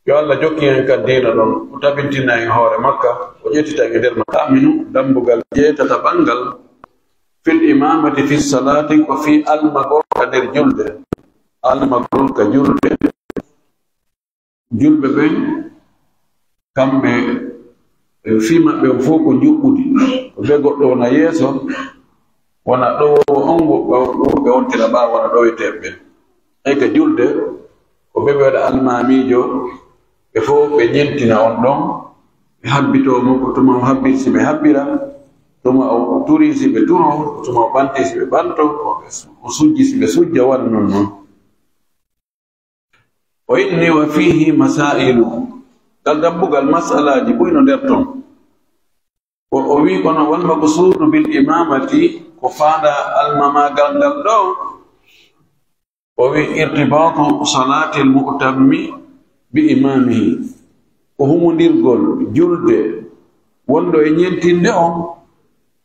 yo Allah jokki en kan dina ɗon o tabintina en hoore makka o ƴettita e nder makka aminu dambugal jeetata ɓangal fil imamati fi salati ko fi almagol ka nder julde almagol ka julde julɓe ɓen kamɓe fi maɓɓe o fof ko juɓɓudi to ɓe goɗɗo wona yeeso wona ɗo on ɓe wontira ɓa wona ɗo e teɓɓe ay ka julde ko ɓe waɗa almamijo ɓe fof ɓe ñentina on ɗon ɓe habbitomo ko tuma o habbiti si ɓe habbira tuma o turi si ɓe turo tuma o ɓanti si ɓe ɓanto o sujji si ɓe sujja waɗa non noon o inni wa fihi masailu ngal dambugal masalaji ɓuyno nder ton o wi kono wal maqsudu bil imamati ko faanda almamagal ngal ɗo o wi irtibatu salati al mu'tammi bi imamihi ko humondirgol julde wonɗo e ñentinde on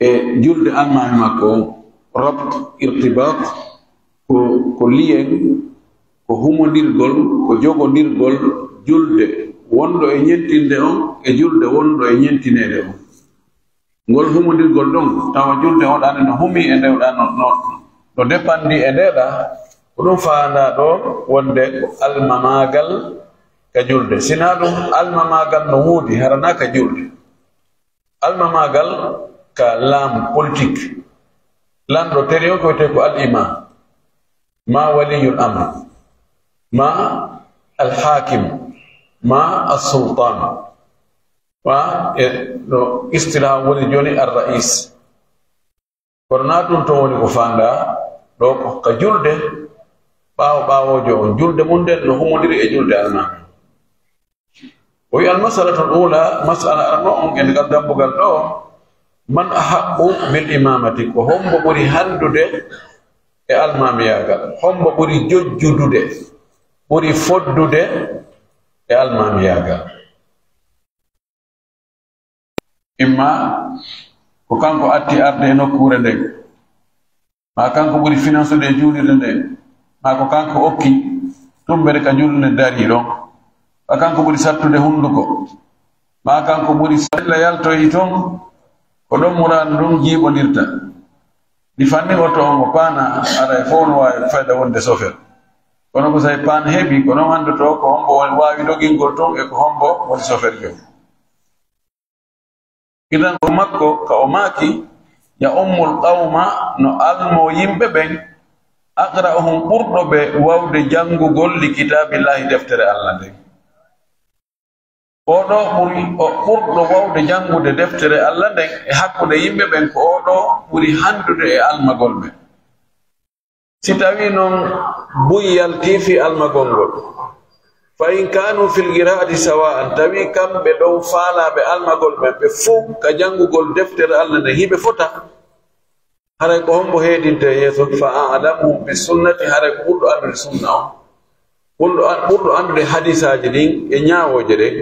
e julde almami makko on rabt irtibat ko liyen ko humondirgol ko jogodirgol julde wonɗo e ñentinde on e julde wonɗo e ñentinede on ngol humondirgol ɗon tawa julde hoɗane no humi e ndewɗa no depandi e ndeɗa ko ɗum faanda ɗo wonde almamagal ka julde sina ɗum almamagal no wuudi harana ka julde almamagal ka laam politique lanɗo tere o ko wiyete ko al imam ma waliyul amr ma alhakim ma alsultan ma no istilah woni joni arrais kono na ɗum to woni ko faanda ɗo ko ka julde ɓawojo on julde mum nden no humodiri e julde almami o wi almasalatu l ula masala arno on e ngal dambugal ɗo man ahaqqu bil imamati ko hombo ɓuri handude e almamiyagal hombo ɓuri jojjudude ɓuri foddude e almamiyagal imma ko kanko atti arde e nokkure nden ma kanko ɓuri finansude e juulirde nden ma ko kanko okki tumbere ka julde dari ɗon ma kanko ɓuri sattude hunduko ma kanko ɓuri salla yaltoyi toon ko ɗon murano ɗum jiiɓodirta ɗi fanni oto on o paana ara e fof no wawi fayda wonde sofer kono ko sawi paan heeɓi ko ɗon anduto ko hombo wawi dogingol toon e ko hombo woni sofer jom idan ko makko ka o maaki ya ummul qawma no almo yimɓe ɓen aqra'uhum ɓurɗo ɓe wawde janngugol li kitabillahi deftere Allah nden oɗo ɓuri ɓurɗo wawde janngude deftere Allah nden e hakkude yimɓe ɓen ko oɗo ɓuri handude e almagol ɓen si tawi noon buyyalti fi almagol ngol fa in kanu fil qira'ati sawa'an tawi kamɓe ɗow faalaɓe almagol ɓen ɓe fof ka janngugol deftere Allah nden hiɓe fota haray ko hombo heedinte yeeso fa a'lamuhum bi sunnati haray ko ɓurɗo andude sunna on ɓurɗo andude hadisaji ɗin e ñaawoje ɗen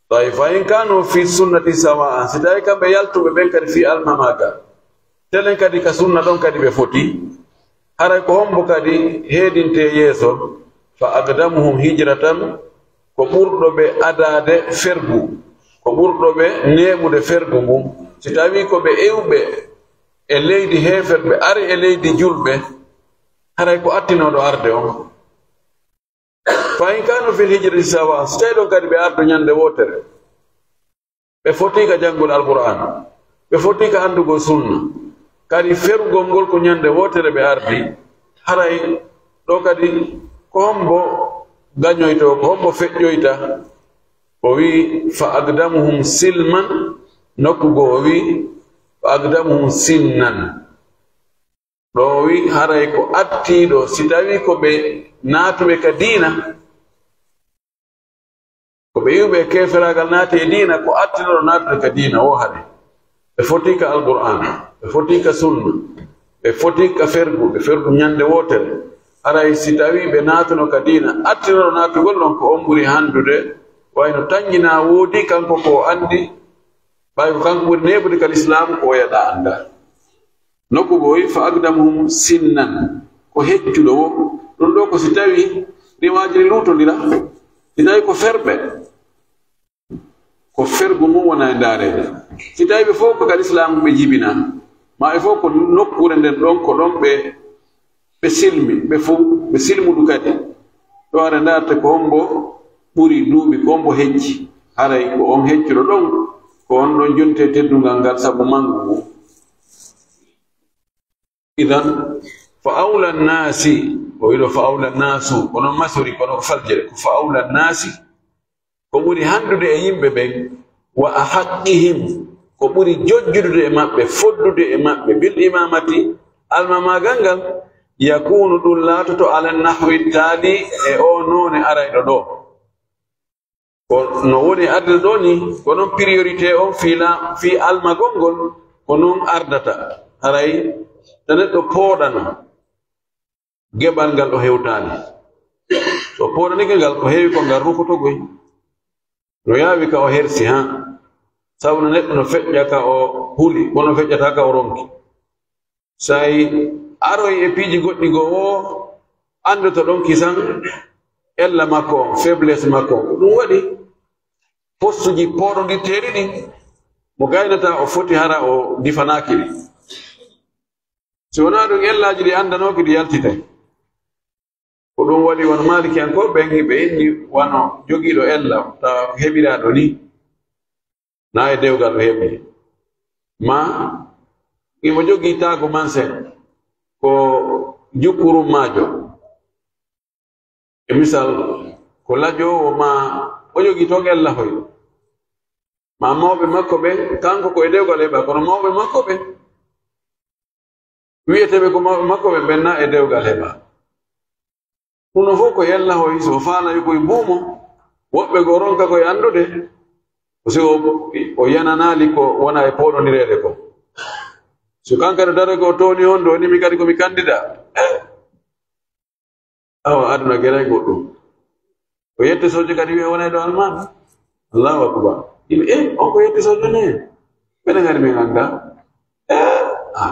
tawi fa in kanu fi sunnati sawa'an si tawi kamɓe yaltuɓe ɓen kadi fi almamagal telen kadi ka sunna ɗon kadi ɓe foti haray ko hombo kadi heedinte yeeso fa aqdamuhum hijratan ko ɓurɗo ɓe adade fergu ko ɓurɗo ɓe neɓude fergu ngun si tawi ko ɓe ewɓe e leydi heeferɓe ari e leydi julɓe haray ko attinoɗo arde on fa in kanu fil hijrati sawa so tawi ɗon kadi ɓe ardo ñande wotere ɓe foti ka janngol alqur'an ɓe foti ka andugo sunna kadi ferugol ngol ko ñande wotere ɓe ardi haray ɗo kadi ko hombo gañoyto ko hombo feƴƴoyta o wi fa aqdamuhum silman nokkugo o wi fa aqdamuhum sinnan ɗo o wi haray ko attiɗo si tawi ko ɓe naatuɓe ka diina ko ɓe yiwɓe keferagal naati e diina ko attinoɗo naatude ka diina o hade ɓe foti ka alqur'an ɓe foti ka sunna ɓe foti ka fergu ɓe fergu ñande wotere haray si tawi ɓe naatuno ka diina attinoɗo naatugol ɗon ko on ɓuri handude wayno tañƴina woodi kanko ko andi ɓay ko kanko ɓuri neɓude ka l'islam ko yaɗa anda nokkugo wi fa aqdamuhum sinnan ko heccuɗo wo ɗum ɗo ko si tawi riwaji ɗi lutodira Tidai ko ferbe ko fergu mo wona ndare tidai be fo ko islam be jibina ma e fo ko nokkure nden don ko don be silmi be fo be silmu dukati to ara ndarte ko ombo buri duubi ko ombo hejji haray ko on hejjiro don ko on don jonte teddungal ngal sabu mangu idan fa awla an-nasi وإلى فأولى الناس ونم مسوري كنو فالجل فأولى الناس كبوري هندو دي أيام ببين وأحقهم كبوري جوجر دي إمام بفضل دي إمام بالإمامة المماغنغل يكون دولاتو على النحو التالي أو نون أراي دو نوني أدل دوني كنو بريوريتي أو في المغنغل كنو أردتا أراي تنتو بودانا gebal ngal do hewtani so poɗani ngal ko heewi ko ngal rukoto goy no yaawi ka o hersi ha sawno neɗɗo no feƴƴa ka o huli kono feƴƴata ka o ronki sayi aroy e piiji goɗɗi go o andoto ɗon kisan ella makko on faiblesse makko on ɗum waɗi postuji poɗodirteɗi ɗi mo gaynata o foti hara o difanaki ɗi si wona ɗum ellaji ɗi andanoki ɗi yaltitay ko ɗum waɗi wono maliki en ko ɓen ɓe inni wano jogiiɗo ella tawa ko heɓiraɗo ni na e dewgal ɗo heɓi ma imo jogii taago mansen ko jukkurum maajo e misal ko lajowo ma o jogii toon ella hoy ma mawɓe makko ɓe kanko ko e dewgal heɓa kono mawɓe makko ɓe wiyeteɓe ko mawɓe makko ɓe ɓenna e dewgal heɓa ɗum fof ko yella hoy so faalayi koye buumo woɓɓe go ronka koye anndude si o yananaali ko wona e poɗonireede ko so kankade dare ko tooni on ɗo ni mi kadi komi kandida awa aduna geray goɗɗum o yette sojo kadi wiye wona e ɗo almami allahu akbar yimɓe on ko yette sojo ne mbeɗe ngari min annda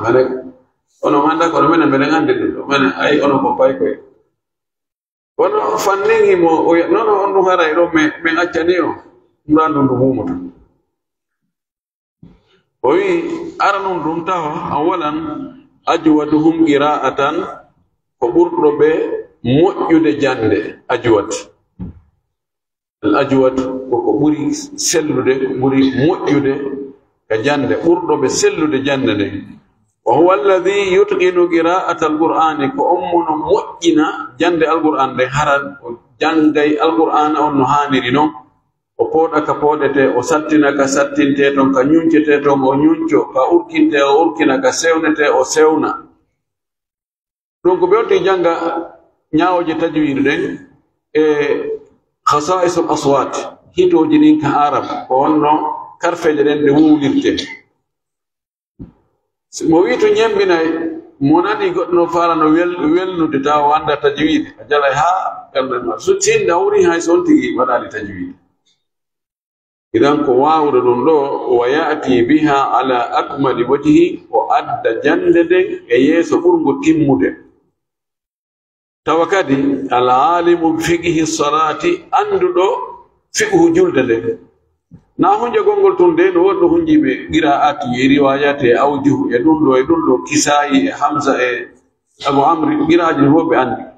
mene ono annda kono minen mbeɗen anndi ɗum ɗo mene ayi ono ko pay koye wono fanningimo nono on ɗum haray ɗo min accani o ɗum ɗa ndum ndu humoto o wi ara nun ɗum tawa an walan ajwaduhum qira'atan ko ɓurɗo ɓe moƴƴude jande ajwat al ajwat koko ɓuri sellude ko ɓuri moƴƴude ka jande ɓurɗo ɓe sellude jande nde وهو الذي يتقن قراءة القرآن كأمنا مؤجنا جند القرآن ده هرد جند القرآن أو نهانيرينو وقودا كقودته وساتنا كساتنته تون كنيونته تون ونيونچو كأوركينته أوركينا كسيونته أو سيونا دونك بيوتي جانغا نياوجي تجويد ده خصائص الأصوات هيتو جنين كعرب وأنه كرفة جنين دهوليرته mo wi to ñembinay mo nani goɗɗo no farano welnude taw anda tajwid a jalay ha ɓerde ma so tin dawri hay son tigi waɗali tajwid idan ko wawde ɗum ɗo wa yati biha ala akmali wajhi o adda jande nden e yeeso ɓurgo timmude tawa kadi al alimu fiqhi salati anduɗo fiqhu julde nden na hunje gongol tun de no wonno hunjiɓe qira'ati e riwayati e awjuhu e ɗum ɗo kisayi e hamsa e abu amri qira'aji fof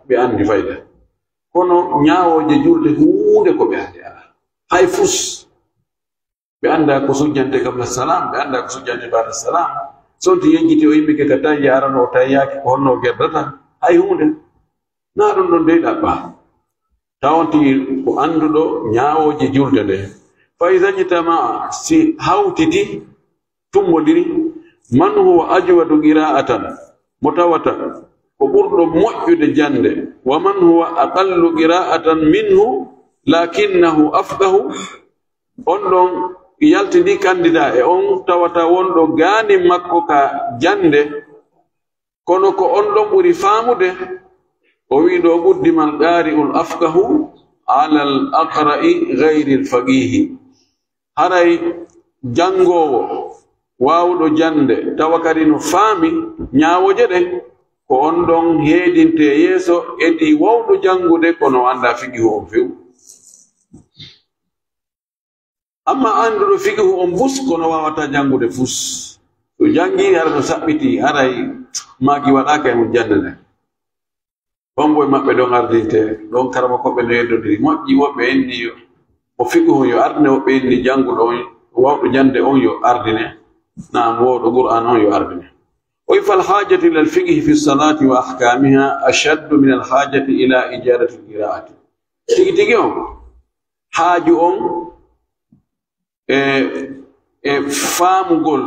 ɓe andi fayda kono ñawoje julde hunde ko ɓe andi ala hay fus ɓe anda ko sujjante qabla salam ɓe anda ko sujjante ba'da salam sonti yejjiti o yimɓe ke ka tawi arano o tawi yaaki ko honno gerdata hay hunde na ɗum ɗon dey ɗaɓɓa tawanti ko anduɗo ñawoje julde nde فإذا اجتمع سي هاوتتي تمودري من هو أجود قراءة متوتا وبرد مؤيد جند ومن هو أقل قراءة منه لكنه أفقه أندون يالتدي كانديدا أون توتا وندو غاني مكوكا جند كونوكو أندون بري فامده ويدو قدم القارئ الأفقه على الأقرأ غير الفقيه haray jangowo wawɗo jande tawa kadi no faami ñawoje ɗe ko on ɗon heedinte yeeso edi wawɗo jangude kono anda fiqi on few amma anduɗo fiqhu on bus kono wawata jangude fus to jangi hara no saɓɓiti haray maki waɗaka e mo jandane on boye maɓɓe ɗon ardinte ɗon karama koɓe no yeddodiri moƴƴi woɓɓe enni o fiqhu yo ardine woɓɓe enni janguɗo on wawɗo jande on yo ardine nam wowɗo qur'an on yo ardine oyi fal hajati ila alfiqhi fi lsalati wa ahkamiha ashaddu min alhajati ila ijadati lqira'ati tigi tigi on haaju on e faamugol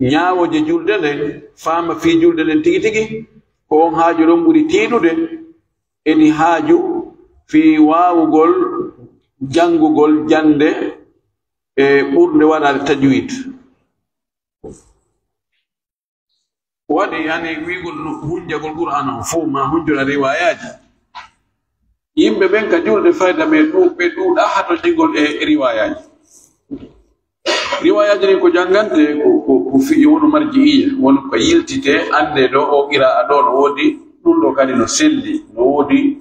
ñaawoje julde nden faama fii julde nden tigi tigi ko on haaju ɗon ɓuri tiiɗude edi haaju fii waawugol janngugol jande e ɓurde waɗade tajwid waɗi yani wiigol hunjagol qur'an on fof ma hunjona riwayaji yimɓe ɓen ka julde fayda ɓe ɗuuɗa hato jingol e riwayaji ɗin ko janngante ko fiƴi wono marji'iya wono ko yiltite ande ɗo o qira'a ɗo no woodi ɗum ɗo kadi no selli no woodi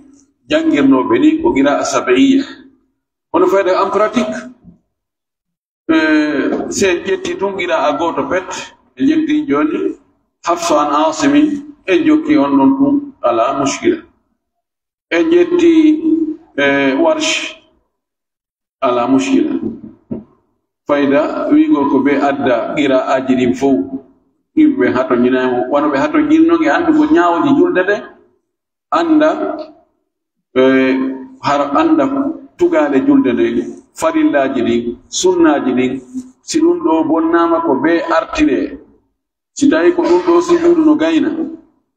janngirnoɓe ni ko qira'a sab'iya hono fayda en pratique se en ƴetti tun qira'a gooto pet e jetti joni hafso an asimi e jokki on ɗon tun ala muskila en ƴetti warsh ala muskila fayda wiigol ko ɓe adda qira'aji ɗin fof yimɓe hato ñinamo wono ɓe hato ñinnoge andugo ñaawoji julde ɗe anda har anda tugale julde nde farillaji ɗin sunnaji ɗin si ɗum ɗo bonnama ko ɓe artire si tawi ko ɗum ɗo sujuudu no gayna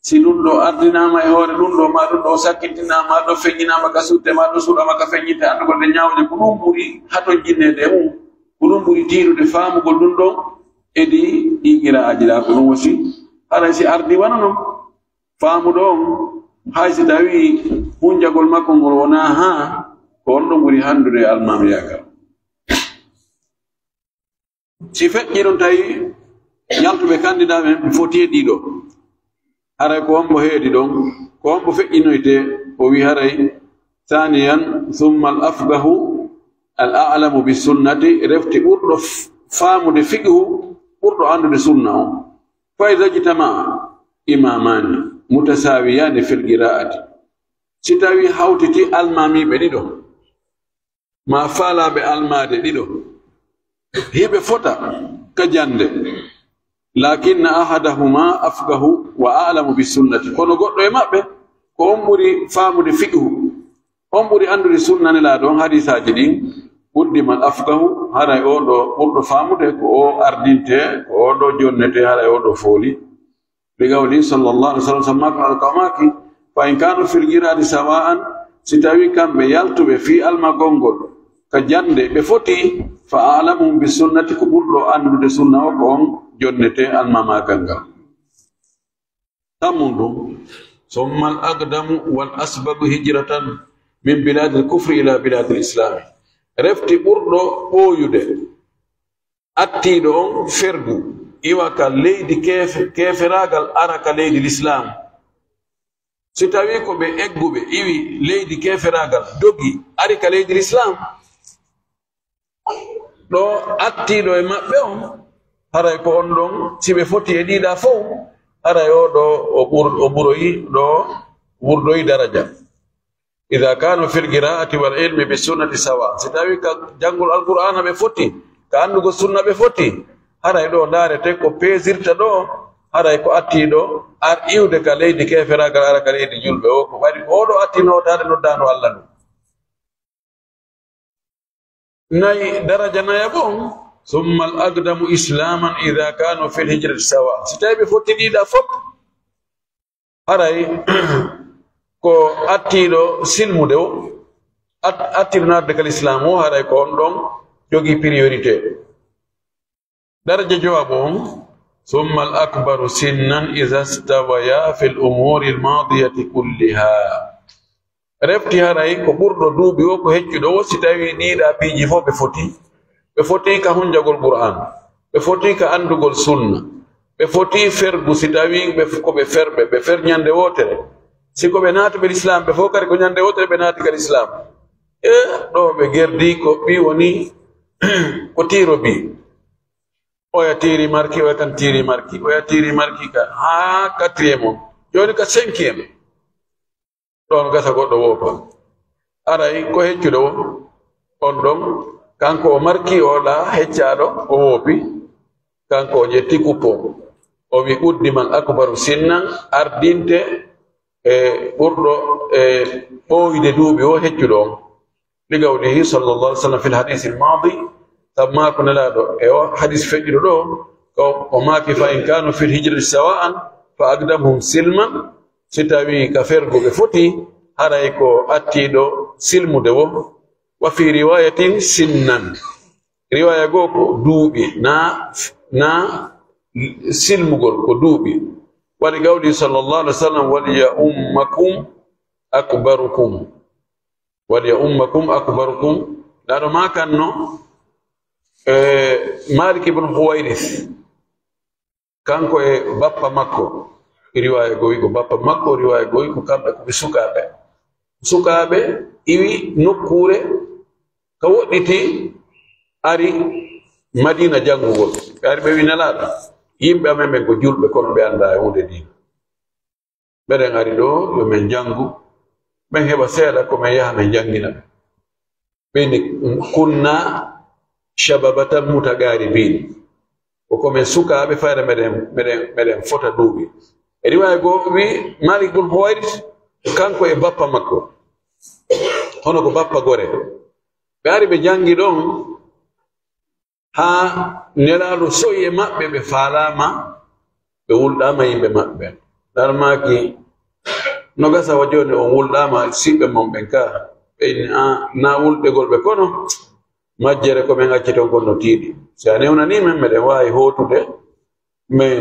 si ɗum ɗo ardinama e hoore ɗum ɗo ma ɗum ɗo sakkintinama ɗo feññinama ka sutte ma ɗo suɗama ka feññinte andugol nde ñaawde ko ɗum ɓuri hato jinnede mum ko ɗum ɓuri tiirude faamugol ɗum ɗon edi ɗi qira'aji ɗa ko ɗum wasi haray si ardi wana noon faamuɗo on hay si tawi hunjagol makko ngol wona ha ko on ɗon ɓuri handude almamiyagal si feƴƴi ɗon tawi yaltuɓe candidat ɓen ɓe foti e ɗiɗo haray ko hombo heedi ɗon ko hombo feƴƴinoyte o wi haray thaniyan thumma al afgahu al a'lamu bi sunnati refti ɓurɗo faamude fiqhu ɓurɗo andude sunna on fa ida jitama imamani mutasawiyani fil qira'ati si tawi hawtiti almamiɓe ɗiɗo ma faalaɓe almade ɗiɗo hiɓe fota ka jande lakinna ahadahuma afgahu wa a'lamu bi sunnati kono goɗɗo e maɓɓe ko on ɓuri faamude fiqhu on ɓuri andude sunna nelaɗo on hadisaji ɗin ɓurdimal afgahu haray o ɗo ɓurɗo faamude ko o ardinte ko o ɗo jonnete haray o ɗo fooli ligawli sallallahu alaihi wasallam sammako alqamaki fa in kanu fil qira'ati sawa'an si tawi kamɓe yaltuɓe fi almagolngol ka jande ɓe foti fa a'lamuhum bi sunnati ko ɓurɗo andude sunna o ko on jonnete almamagal ngal tammun ɗum summa al aqdamu wal asbagu hijratan min biladi l kufri ila biladi l islami refti ɓurɗo ɓooyude attiiɗo on fergu iwa ka leydi keferagal ara ka leydi l'islam si tawi ko ɓe egguɓe iwi leydi keferagal dogi ari ka leydi l'islam ɗo attiiɗo e maɓɓe on haray ko on ɗon si ɓe foti e ɗiɗa fof haray o ɗo o ɓuroyi ɗo wurdoyi daraja ida kanu fil qira'ati wal ilmi bi sunnati sawa si tawi ka janngol alqur'ana ɓe foti ka andugo sunna ɓe foti haray ɗo ndaarete ko peesirta ɗo haray ko attiiɗo ar iwde ka leydi keferagal ara ka leydi julɓe o ko waɗi oɗo attinotade noddano allah ɗum nayi daraja naya bon summa al aqdamu islaman ida kanu fil hijrati sawa si tawi ɓe foti ɗiɗa fof haray ko attiiɗo silmude o attiɗo narde kal islam o haray ko on ɗon jogii priorité daraja jowabo on summa al akbaru sinnan ida stawaya fi l umuri l madiyati kulliha refti haray ko ɓurɗo duuɓi o ko heccuɗo o si tawi ɗiɗa piiji fof ɓe foti ka hunjagol qur'an ɓe foti ka andugol sunna ɓe foti fergu si tawi koɓe ferɓe ɓe fer ñande wotere si ko ɓe naati ɓe l'islam ɓe fof kadi ko ñande wotere ɓe naati ka l'islam ɗo ɓe gerdi ko ɓi woni ko tiro bi oya tiri marki oya kan tiri marki oya tiri marki ka ha 4e joni ka 5e ɗon gasa goɗɗo wopa aray ko heccuɗo on ɗon kanko o marki oɗa heccaɗo o wopi kanko o ƴetti kuppo o wi ɓuddi man akbaru sinnan ardinte e ɓurɗo e ɓoyde duuɓi o heccuɗo on ligawlihi sallallahu alaihi wasallam fil hadith al madi tamma ko nelaɗo e o hadis feƴƴiɗo ɗo ko o maaki fa in kanu fil hijrati sawa'an fa aqdamuhum silman si tawi ka fergo ɓe foti haray ko attiɗo silmude wo wa fi riwayatin sinnan riwaya goo ko duuɓi na silmugol ko duuɓi waɗi gawɗi sallallahu alaihi wasallam waliya ummakum akbarukum ɗaɗo makanno Malik ibn Huwairith kanko e bappa makko riwaya goyi ko bappa makko riwaya goyi ko kamɓe koɓe sukaɓe iwi nokkure ka woɗɗiti ari Madina jangugol ɓe ari ɓe wi nelaɗo yimɓe amen ɓen ko julɓe kono ɓe anda e hunde dina ɓeɗen ari ɗo yo men jangu ɓen heɓa seeɗa ko men yaha men jangina ɓe ɓeni kunna shababatan mutagaribin ko men sukaɓe fayda meɗen fota duuɓi e riwaya goo wi Malik ibn Huwairith kanko e bappa makko hono ko bappa gore ɓe ari ɓe jangi ɗon ha nelaɗo soyi e maɓɓe ɓe faalama ɓe wulɗama yimɓe maɓɓe ɗarmaki no gasa wa joni on wulɗama siɓɓe mon ɓen ka ɓeyni na wulɗegol ɓe kono majjere ko men acci ton gonno tiiɗi si a newnani men meɗen wawi hotude min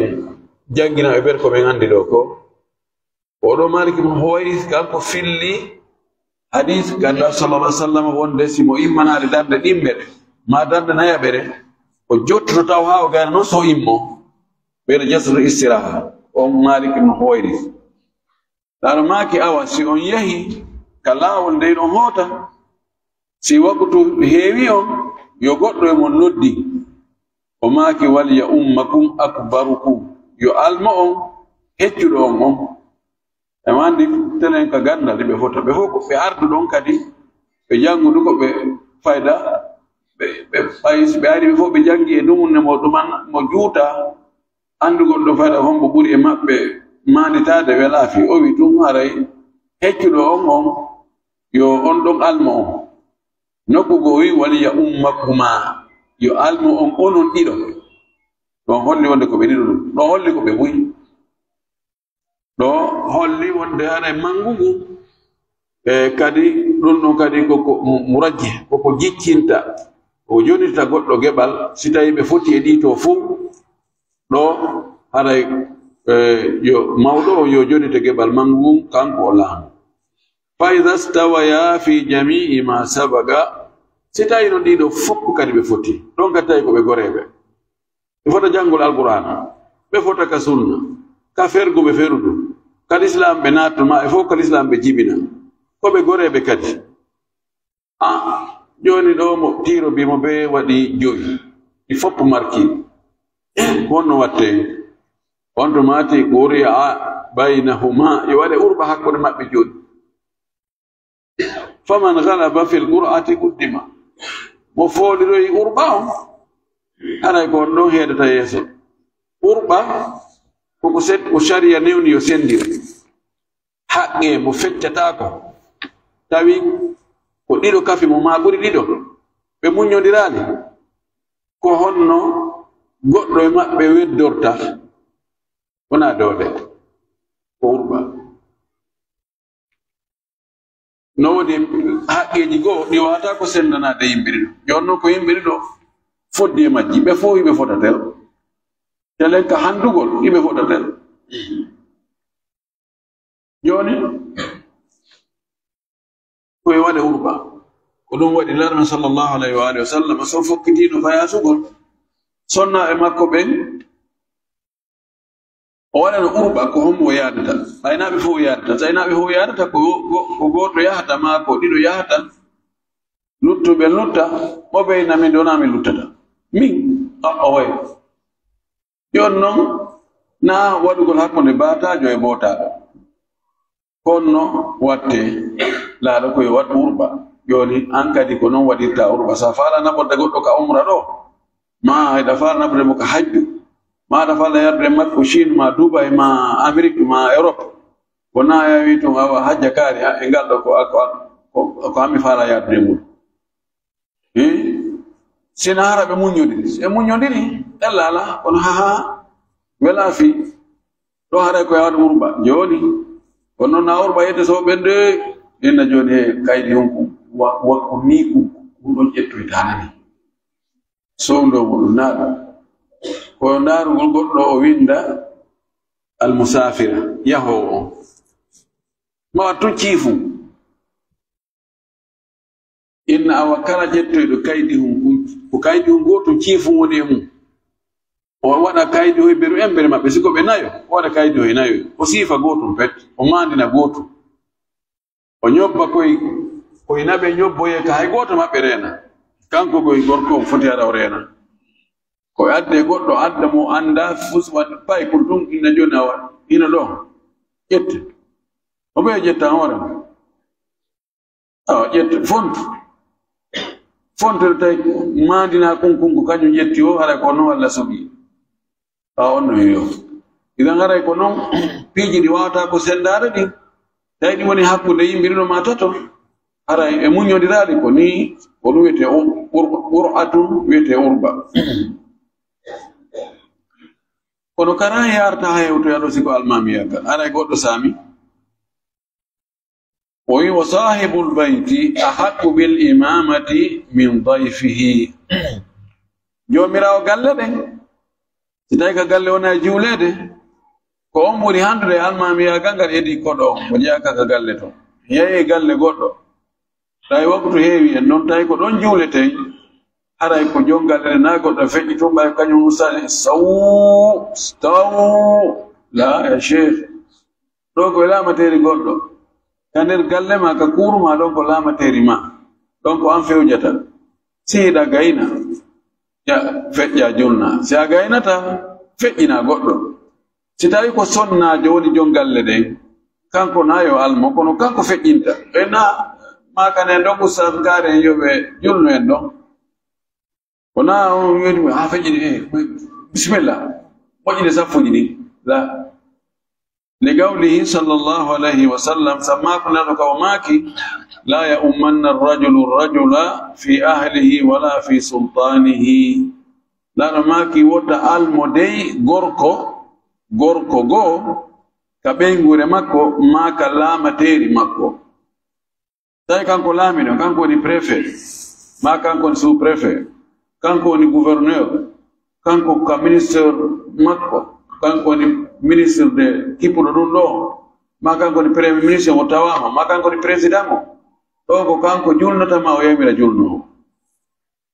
jangina ɓe ɓer ko min andi ɗo ko oɗo Malik ibn Huwairith kanko filli hadis ganda sallallahu alaihi wasallam wonde simo immanade darde ɗimmere ma darde nayaɓere o jottoto taw ha o gayna noon so immo ɓeyɗo jasru istiraha on Malik ibn Huwairith ɗaɗo maki awa si on yahi ka laawol nde ɗon hoota si waktu heewi on yo goɗɗo e mon noddi o maaki waliya ummakum akbarukum yo alma on heccuɗo on e wandi telen ka gandal ɓe fota ɓe fof ko ɓe ardu ɗon kadi ɓe jangudu ko ɓe fayda ɓe ari ɓe fof ɓe jangi e dumunne mo ɗuman mo juuta andugol ɗo fayda hombo ɓuri e maɓɓe manitade welaafi o wi tum haray heccuɗo on yo on ɗon alma on nokkugo wi waliya ummakuma yo alma on onon ɗiɗo ɗon holli wonde ko ɓe ɗiɗo ɗum ɗon holli ko ɓe ɓuyi ɗo holli wonde hana mangugu e kadi ɗum ɗon kadi koko murajje koko jiccinta o jonita goɗɗo geɓal si tawi ɓe foti e ɗi to fuu ɗo haray yo mawɗo o yo jonita geɓal mangugu kanko o laamu fa ida stawaya fi jamii ma sabaga si tawi no ɗiɗo fopp kadi ɓe foti ɗon kadi tawi ko ɓe goreɓe ɓe fota janngol alqur'ana ɓe fota ka sunna ka fergo ɓe ferudu ka l'islam ɓe nattuma e fof ka l'islam ɓe jibina ko ɓe goreɓe kadi joni ɗo mo tiro bimo ɓe waɗi joyi ɗi fopp marki honno watte on to mati quri'a baynahuma yo waɗe urɓa hakkude maɓɓe joni faman galaba fil qur'ati quddima mo fooliroyi urɓa on haray ko on ɗon heedata yeeso urɓa koko ko sharia newni yo sendire haqqe mo feccatako tawi ko ɗiɗo kafi mo ma ɓuri ɗiɗo ɓe muñodirani ko honno goɗɗo e maɓɓe weddorta wona dowde ko urɓa no wodi haqqeji goo ɗi wata ko sendanade yimɓe ɗiɗo jonnon ko yimɓe ɗiɗo foddi e majji ɓe fof yiɓe fotatel telen ka handugol yiɓe fotatel joni koye waɗe urɓa ko ɗum waɗi larme sallllahu alayhi wa alihi wa sallam so fokkitiɗo fayasugol sonna e makko ɓen o waɗano urɓa ko hommo o yadata aynaɓe fof o yadata so aynaɓe fof o yadata ko goɗɗo yahata ma ko ɗiɗo yahata luttuɓe lutta mo ɓeyna min ɗona min luttata min way jon noon na waɗugol hakkunde batajo e botaɗo konno watte laaɗo koye wat urba joni an kadi ko noon waɗirta urba sa faala naɓorde goɗɗo ka umra ɗo ma hayɗa faala naɓorde mo ka hajju ma aɗa faala yarde makko Chine ma Dubai ma Amérique ma Europe wona yawi tun awa hajja kaari e ngal ɗo ko hammi faala yarde mum sina hara ɓe muñodiri e muñodiri ɗella ala kono haha wela fi ɗo haɗa ko yawde urba joni kono noon na urba yette so ɓedde inna joni e kaydi hunku wakko ni ɗum ɗon ƴettoytanani sowndo muɗum naɗo ko ndarugol goɗɗo o winda almusafira yahowo on ma wattu ciifu inna awa kala ƴettoyɗo kaydi hunku ko kaydi hun goto ciifu woni e mum o waɗa kaydi hoye beru embere maɓɓe siko ɓe nayo o waɗa kaydi hoye nayo o siifa gotum pet o mandina gotum o ñobba koye naɓe ñobboye ka hay goto maɓɓe reena kanko koye gorko on foti haɗa o reena ko adde goɗɗo adda mo anda fuswa pay ko ɗum ina joni awa ina ɗo ƴette o ɓe ƴetta hoore awa ƴette fontere tawi mandina kunkunko kañum ƴetti o haɗa ko noon walla soɓi on no wiyo idan haray ko noon piiji ɗi wawata ko sendare ɗi tawi ɗi woni hakkude yimɓirino ma tato haray e muñodiraɗi ko ni ko ɗum wiyete ur'atun wiyete urba kono kara yarta ha hewtoyaɗo siko almamiyaga aray goɗɗo saami o wi wa sahibul bayti ahaqqu bil imamati min dayfihi jomirawo galle ɗen si tawi ka galle wona juulede ko on ɓuri handude almamiyaga ngal heedi koɗo o jeyaka ka galle to yeyi galle goɗɗo tawi waktu heewi en noon tawi ko ɗon juulete haray ko jongalle na goɗɗo feƴƴi tun ɓay kañum sali staw la ya cheikh ɗo koye laamateri goɗɗo ka nder galle ma ka kuruma ɗon ko laamateri ma ɗon ko an fewjata sihiɗa gayna feƴƴa julna si a gaynata feƴƴina goɗɗo si tawi ko sonnajo woni jongalle ɗen kanko na yo almo kono kanko feƴƴinta ɓena makane ɗon ustad gaare en yoɓe julno en ɗon wona on wiɗimi ha feƴƴini bisimilla moƴƴini sappuji ɗi la li gawlihi sallllahu alayhi wa sallam sammako neɗɗo ka o maaki la ya ummanna arrajulu rajula fi ahlihi wala fi sultanihi laɗo maaki wotta almo dey gorko goo ka ɓeygure makko maka laamateri makko tawi kanko laamiɗo kanko woni préfet ma kanko woni sous préfet kanko woni gouverneur kanko ka ministre makko kanko woni ministre de kippuɗo ɗum ɗo ma kanko woni premier ministre mo tawama ma kanko woni président o ɗo ko kanko julnatama o yamira julno o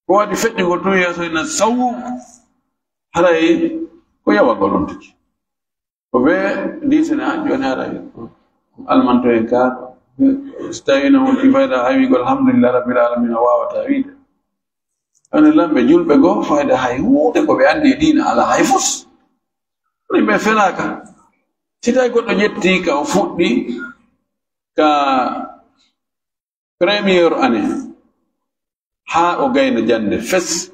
ko waɗi feƴƴugo tun yeeso ina sawu haray ko yawagol on tigi ko ɓe disene an joni haray almanto en ka so tawino wonti fayda hay wigol alhamdulillah rabbil alamin a wawata wiide ane lamɓe julɓe goo fayda hay huude ko ɓe andi diina ala hay fus yimɓe felaka si tawi goɗɗo ƴetti ka o fuɗɗi ka premiére année ha o gayna jande fes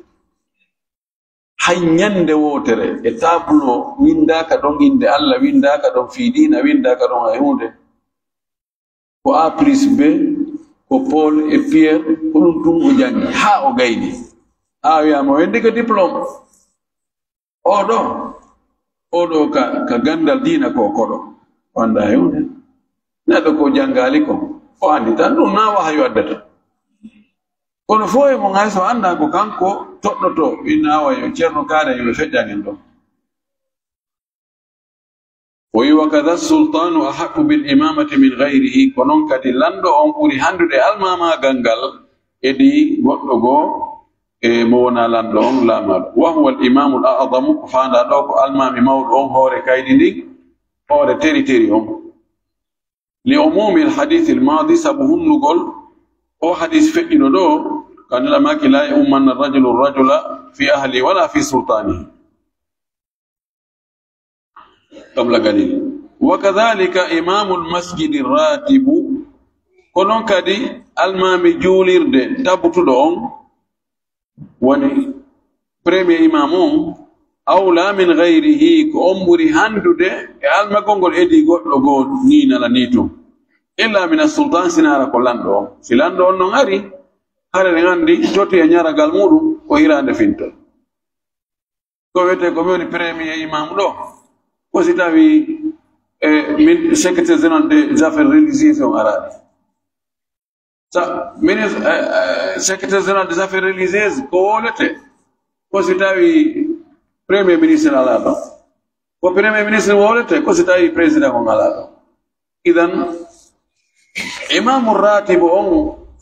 hay ñande wotere e tableau windaka ɗon inde Allah windaka ɗon fiidina windaka ɗon hay hunde ko A plus B ko Paul et Pierre ko ɗum tun o jangi ha o gayni a wiyama wendi ko diplôme oɗo ka gandal diina ko koɗo wanda hay hunde neɗɗo ko jangali ko o andi tan ɗum na wahayo addata kono fo e mon hay so anda ko kanko toɗɗoto inna wayo ceerno kaare yoɓe feƴƴangen ɗon o wi wa kada sultanu ahaqqu bil imamati min gayrihi ko noon kadi lanɗo on ɓuri handude almamagal ngal edi goɗɗo goo e mo wona lanɗo on laamaɗo wa huwa al imamu l a'damu ko fanda ɗo ko almami mawɗo on hoore kaydi ndin hoore teri on li umumi al hadith al madi sabu hunnugol o hadis feƴƴino ɗo كان لما لا يؤمن الرجل الرجل في أهله ولا في سلطانه قبل قليل. وكذلك إمام المسجد الراتب كنون كدي المامي جولير دي تابوتو دون وني بريمي إمامون أولى من غيره كأموري هندو دي الما كونغول إدي غوت نينا لنيتو إلا من السلطان سنارا كولاندو سيلاندو نغاري هاري نغاندي توتي ينيارا غالمودو وهيران دفنتو كويته كوميوني بريمي إمام دو وسيتاوي من secrétaire général des affaires religieuses en arabe. Ça, ministre secrétaire général des affaires religieuses, colete. Cositavi premier ministre alaba. Ko premier ministre colete, cositavi président en alaba. Idan imam ratib on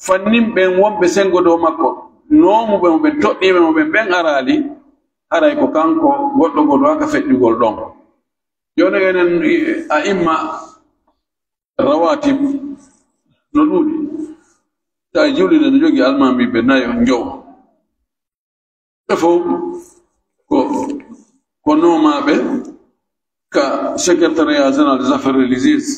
fannim ben wombe sengo do makko. Nomu be toddi be ben arali aray ko kanko goddo godo aka feddi gol don. Yone yenen aimma rawatib nodudi ta juli na jogi almami be nayo njow fo ko noma be ka secrétariat général des affaires religieuses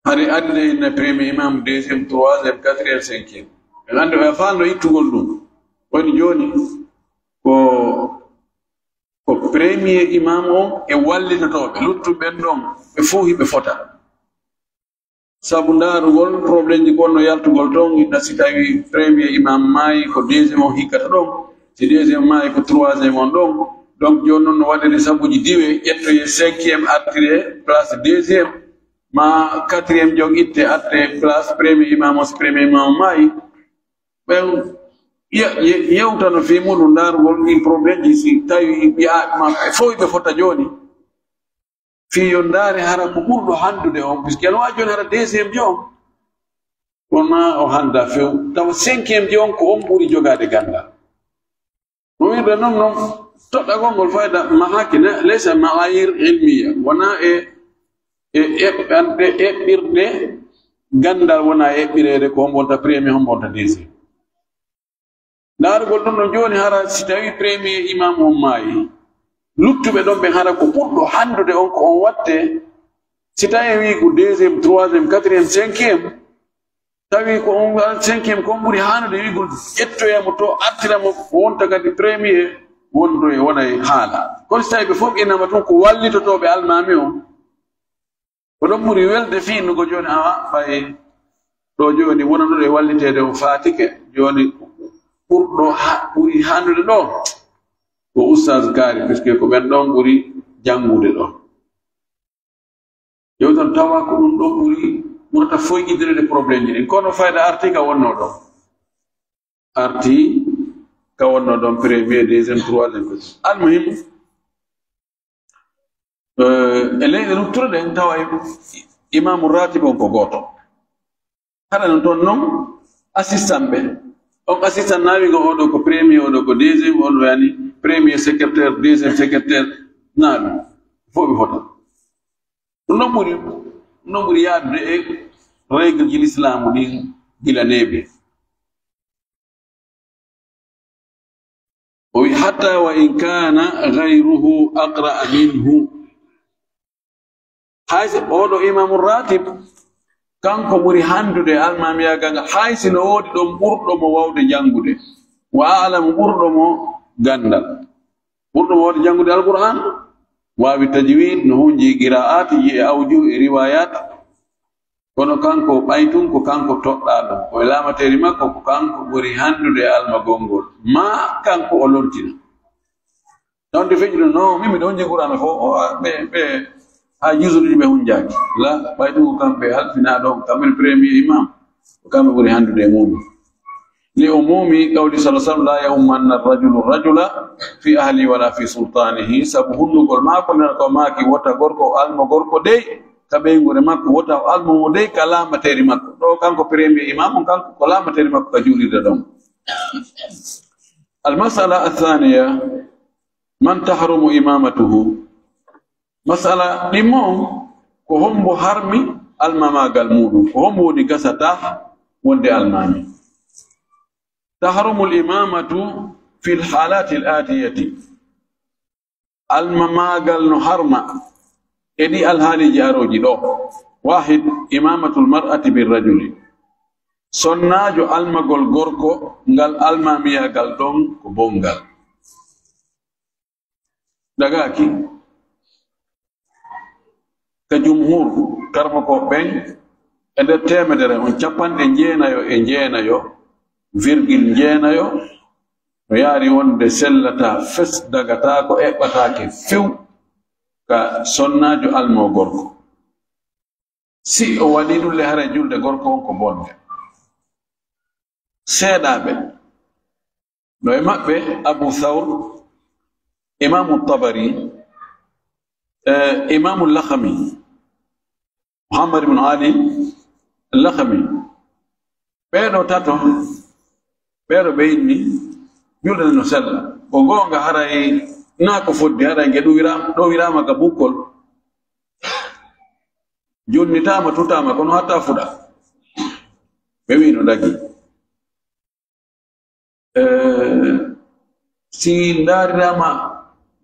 hari adde na premier imam deuxième troisième quatrième cinquième ngande wa fando itugol dum woni joni ko premier imam on e wallitotoɓe luttuɓe ɗon ɓe fof hiɓe fota sabu ndaarugol probléme ji gonno yaltugol ton ina si tawi premier imam maayi ko deuxiéme o hikkata ɗon si deuxiéme maayi ko troisiéme on ɗon donc joni noon no waɗiri sabuji diwe ƴettoye cinquiéme artire place deuxiéme ma quatriéme jog itte atte place premier imam o si premier imam o maayi ɓen yewtano fi muɗum ndaarugol ɗin probléme ji si tawi ma fof ɓe fota joni fi yo ndaare hara ko ɓurɗo handude on puisque ene wawi joni hara deuxiéme ji on wonna o handa few tawa cinquiéme ji on ko on ɓuuri jogade gandal no wirde noon noon toɗɗagol ngol fayda mahaki laysa maayir ilmiya wona eɓɓirde gandal wona eɓɓirede ko hombonta premier hombonta deuxiéme ndaarugol ɗum no joni hara si tawi premier imam on maayi luttuɓe ɗon ɓe hara ko ɓurɗo handude on ko on watte si tawi wi ko deuxiéme troisiéme quatriéme cinquiéme tawi ko on cinquiéme ko on ɓuri handude wigol ƴettoyamo to artiramo wonta kadi premier wonɗo e wona e haala kono si tawi ɓe fof innama tun ko wallitotoɓe almami o ko ɗon ɓuri welde fiinugo joni awa ɓay ɗo joni wonanoɗo e wallitede o fatike joni ɓurɗo ɓuri handude ɗo ko oustaz kaari puisque ko ɓen ɗon ɓuri janngude ɗo yewtan tawa ko ɗum ɗo ɓuri ɓurta foyƴidirede probléme ji ɗin kono fayda arti ka wonno ɗon arti ka wonno ɗon premier deuxiéme troisiéme almuhim e leyɗe luttuɗe ɗen tawa imamu ratib on ko gooto haɗa non toon noon assistant ɓe on assistant naawigo oɗo ko premier oɗo ko deuxiéme oɗo yani premier secrétaire deuxiéme secrétaire naaɓi fof ɓe fota ɗum ɗon ɓuri yaadude e règle ji l'islamu ɗin gilaneɓe o wi hatta wa in kana gayruhu aqra'a minhu haysi oɗo imamu ratib kanko ɓuri handude almamiyaga nga haysi no woodi ɗon ɓurɗomo wawde jangude wa alamu ɓurɗomo gandal ɓurɗomo wawde jangude alquran wawi tajwid no hunji qira'at yi e awju e riwayat kono kanko ɓaytun ko kanko toɗɗa ɗum o lamateri makko ko kanko ɓuri handude almagol ngol ma kanko o lortina donde feƴƴude no min miɗo hunji qur'ana fo ɓe ha jusuɗiɗi ɓe hunjaki la ɓayɗum ko kamɓe halfina ɗon kamɓen premier imam ko kamɓe ɓuri handude e muɗum لعموم قول صلى الله عليه وسلم لا يؤمن الرجل الرجل في أهله ولا في سلطانه سبحانه قل ما كنا كماكي وتا غوركو ألم غوركو دي كبينغور ماكو وتا ألم دي كلام تيري ماكو دو كانكو بريمي إمام كانكو كلام تيري ماكو كجولي ددوم. المسألة الثانية من تحرم إمامته مسألة لمون كهم بحرمي الماما قال مودو كهم بودي كستا وندي المامي تحرم الإمامة في الحالات الآتية المماغل نحرم إدي الهالي جارو جدو. واحد إمامة المرأة بالرجل sonnajo almagol gorko ngal almamiyagal ɗon ko bongal dagaki ka jumhur karma ko ɓen e nder temedere on capanɗe jeenayo virgule jeenayo no yaari wonde sellata fes dagata ko eɓɓatake few ka sonnajo almo gorko si o waɗi ɗulle hara julde gorko on ko bonde seeɗaɓe no e maɓɓe Abu Thawr, Imamu Tabari, Imamu Lakhami, Muhammad ibn Ali Lakhami, ɓeɗo tato ɓeɗo ɓe inni julde no sella ko gonga haray na ko foddi haray nge ɗo wirama ka bukkol jonnitama tutama kono hatta fuɗa ɓe wi no dagi. Si ndarirama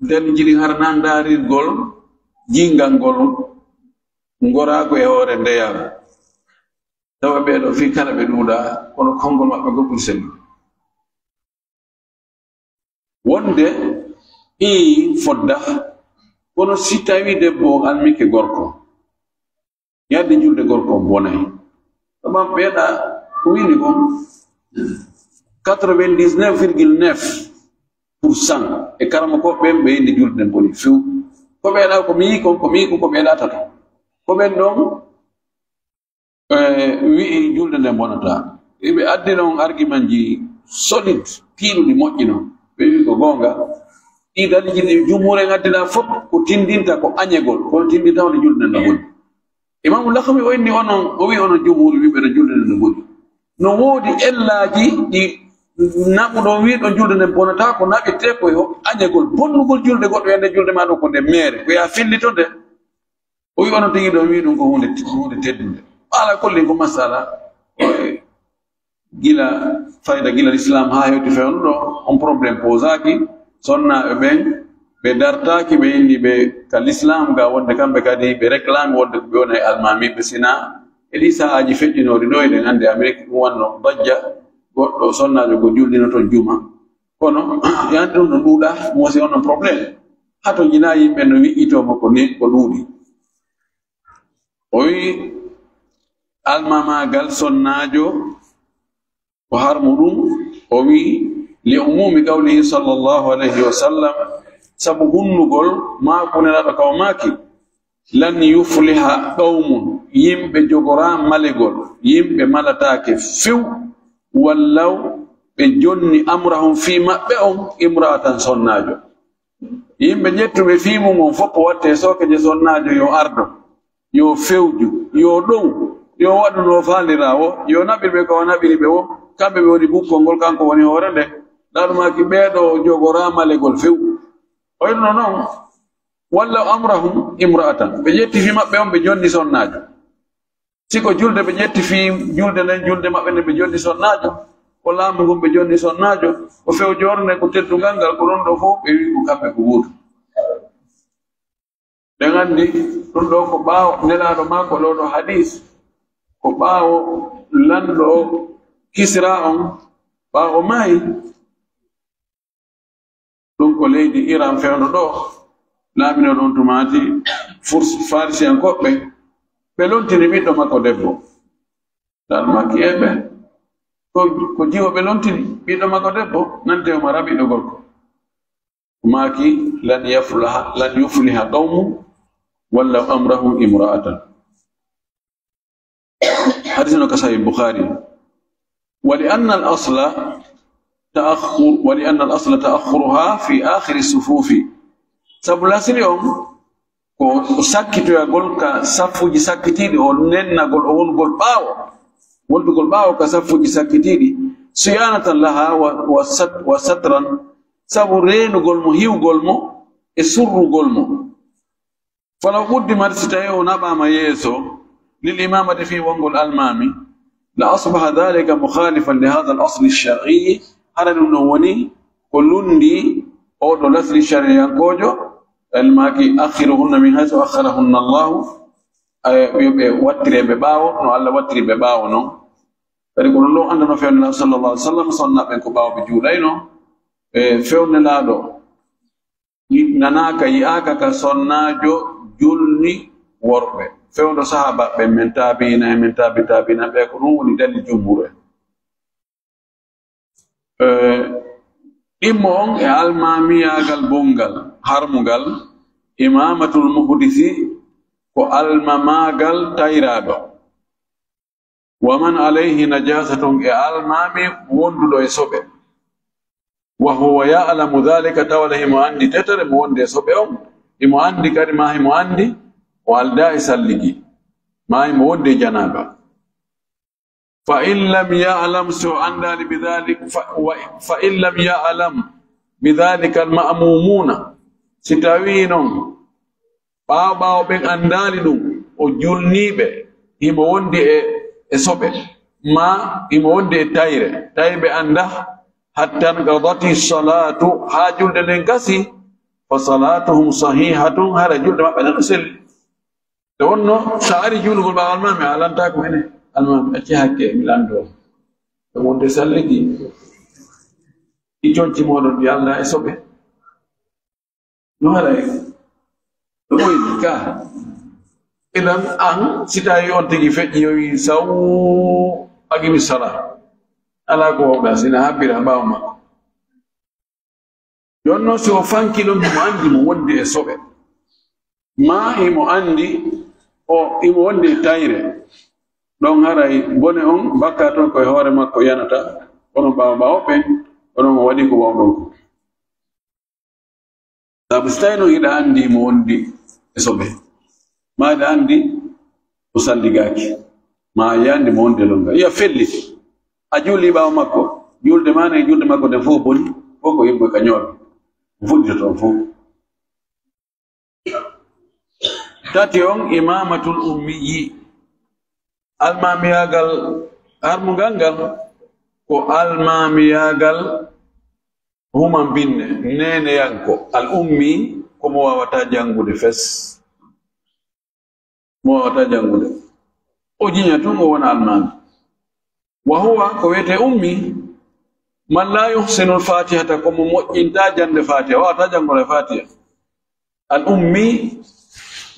den jiri harna ndarirgol jingal ngol ngorago e hoore ndeyago tawa ɓeɗo fi kala ɓe ɗuuɗa kono konngol maɓɓe gol ɓuri sellude wonde fodda kono si tawi debbo almike gorko yadde julde gorko bonay ɗoman ɓeeɗa ko wini kon 99,9% e karama ko ɓen ɓe yinde julde nden boni few ko ɓeeɗa ko mi ko ɓeeɗa tata ko ɓen ɗon wi'i julde nden bonata ɓe addi noon argument ji solide piiɗuɗi moƴƴi noon ɓe wi ko gonga ɗi daliji ɗi jumhur en addina fof ko tindinta ko añegol kono tindinta wonde julde nden no boni. Imamu Lakhmi o inni onon o wi onon jumhur wiɓe no julde nden no boni no woodi ellaji ɗi naɓuɗon wiɗon julde nden bonata ko naɓete koye añegol bonnugol julde goɗɗo ende julde ma ɗo ko nde mere ko ya fillito nde o wi onon tigi ɗon wi ɗum ko hunde teddude ala kolli ko masala gila fayda gila l'islam ha hewti fewno ɗo on probléme posaki sonnaɓe ɓen ɓe dartaki ɓe indi ɓe ka l'islam ga wonde kamɓe kadi ɓe réclame wonde ko ɓe wona e almamiɓe sina eɗi sahaji feƴƴinori ɗo eɗen ande Amérique ɗum wanno dajja goɗɗo sonnajo ko julɗino toon juma kono yani ɗum no ɗuuɗa moosi on non probléme hato jina yimɓe no wi'itoma ko ni ko ɗuuɗi o wi almamagal sonnajo ko harmu ɗum o wi li umumi qawlihi sallllahu alayhi wa sallam sabu hunnugol makunelaɗo kaw maki lan yufliha qawmun yimɓe jogora maligol yimɓe malatake few wallaw ɓe jonni amrahum fi maɓɓe on imra'atan sonnajo yimɓe ƴettuɓe fimum on foppo watte sokeje sonnajo yo ardo yo fewju yo ɗow yo waɗu no falirawo yo naɓirɓe ko naɓiri ɓe wo kamɓe ɓe woni bukkol ngol kanko woni hoore nde ɗaɗumaki ɓeeɗo jogora malegol few o yinno noon walla amrahum imra'atan ɓe ƴetti fi maɓɓe on ɓe jonni sonnajo siko julde ɓe ƴetti fi julde nden julde maɓɓe nde ɓe jonni sonnajo ko laamu ngon ɓe jonni sonnajo ko few jorne ko teddugal ngal ko ɗon ɗo fof ɓe wi ko kamɓe ko wuutu ɓe gandi ɗum ɗo ko ɓaawo nelaɗo makko ɗo ɗo hadis ko ɓaawo lanɗo Kisra on ɓaawo maayi ɗum ko leydi Iran fewno ɗo laamino ɗon tumati farisian koɓɓe ɓe lontini ɓiɗɗo makko debbo dal makki eɓe ko jiwo ɓe lontini ɓiɗɗo makko debbo nantewma raɓiɗo gorko maki lan yufliha qawmu walla amrahum imra'atan hadisno ka sahih Bukhari ولأن الأصل تأخرها في آخر الصفوف سبلاسل يوم ko sakkitoyagol ka saffuji sakkitiɗi o nennagol o wongol ɓaawo woldugol ɓaawo ka saffuji sakkitiɗi siyanatan laha wa satran sabu reenugol mo hiwgol mo e surrugol mo falaw quddimat si tawi o naɓama yeeso lil imamati fi wongol almami لأصبح ذلك مخالفا لهذا الأصل الشرعي على النوني كلون دي أو دولسل الشرعي كوجو الماكي أخرهن من حيث أخرهن الله واتري بباو نو الله واتري بباو نو فلكن الله أننا في الله صلى الله عليه وسلم صنع بينكو باو بجولينو فيون لادو نناك يأكا كصناجو جلني وربه فيون صحابة من تابعين بيكونوا لدل الجمهور إمون المامية البونغال هرمغال إمامة المحدثي والمماغال تايرادو ومن عليه نجاسة المامي وندو يسوبه وهو يعلم ذلك توله مؤندي تتر مؤندي يسوبهم مؤندي كريمه مؤندي والدا يسلجي ما مؤندي جنابه فإن لم يعلم فإن لم يعلم بذلك المأمومون ستاوينون باو بين أندالنون وجلنيبه يموندي إسوبه ما يموندي تايره أنده حتى انقضت الصلاة حاجل لنكسي فصلاتهم صحيحة هذا جل ما بنغسل لأنه ساري جل قل بقى المام على انتاكم هنا المام أتيهاك ميلاندو تمون تسلقي إيجون تيمودو دي الله إسوبه نوها لأيك تقول لك إذن أن ستايون تجي فجيوي سو أجيب الصلاة ala ko sina habira bawma yonno so fankilo mo andi mo wonde e sobe ma e mo andi o e mo wonde tayre don haray bone on bakka ton ko hoore makko yanata onon bawo ben onon mo wadi ko wawdo tabstayno ida andi mo wondi e sobe ma da andi o salligaki ma yandi mo wonde longa ya felli ajuli bawo makko julde mane julde makko de fo boni foko yimbe kanyol fudde to fo tati on imamatul ummiyi almamiyagal armugangal ko almamiyagal huma binne nene yanko al ummi ko mo wawata jangude fes mo wawata jangude o jinya to mo wona almami وهو كويت أمي من لا يحسن الفاتحة كم إنتاج الفاتحة وأتاج الفاتحة الأمي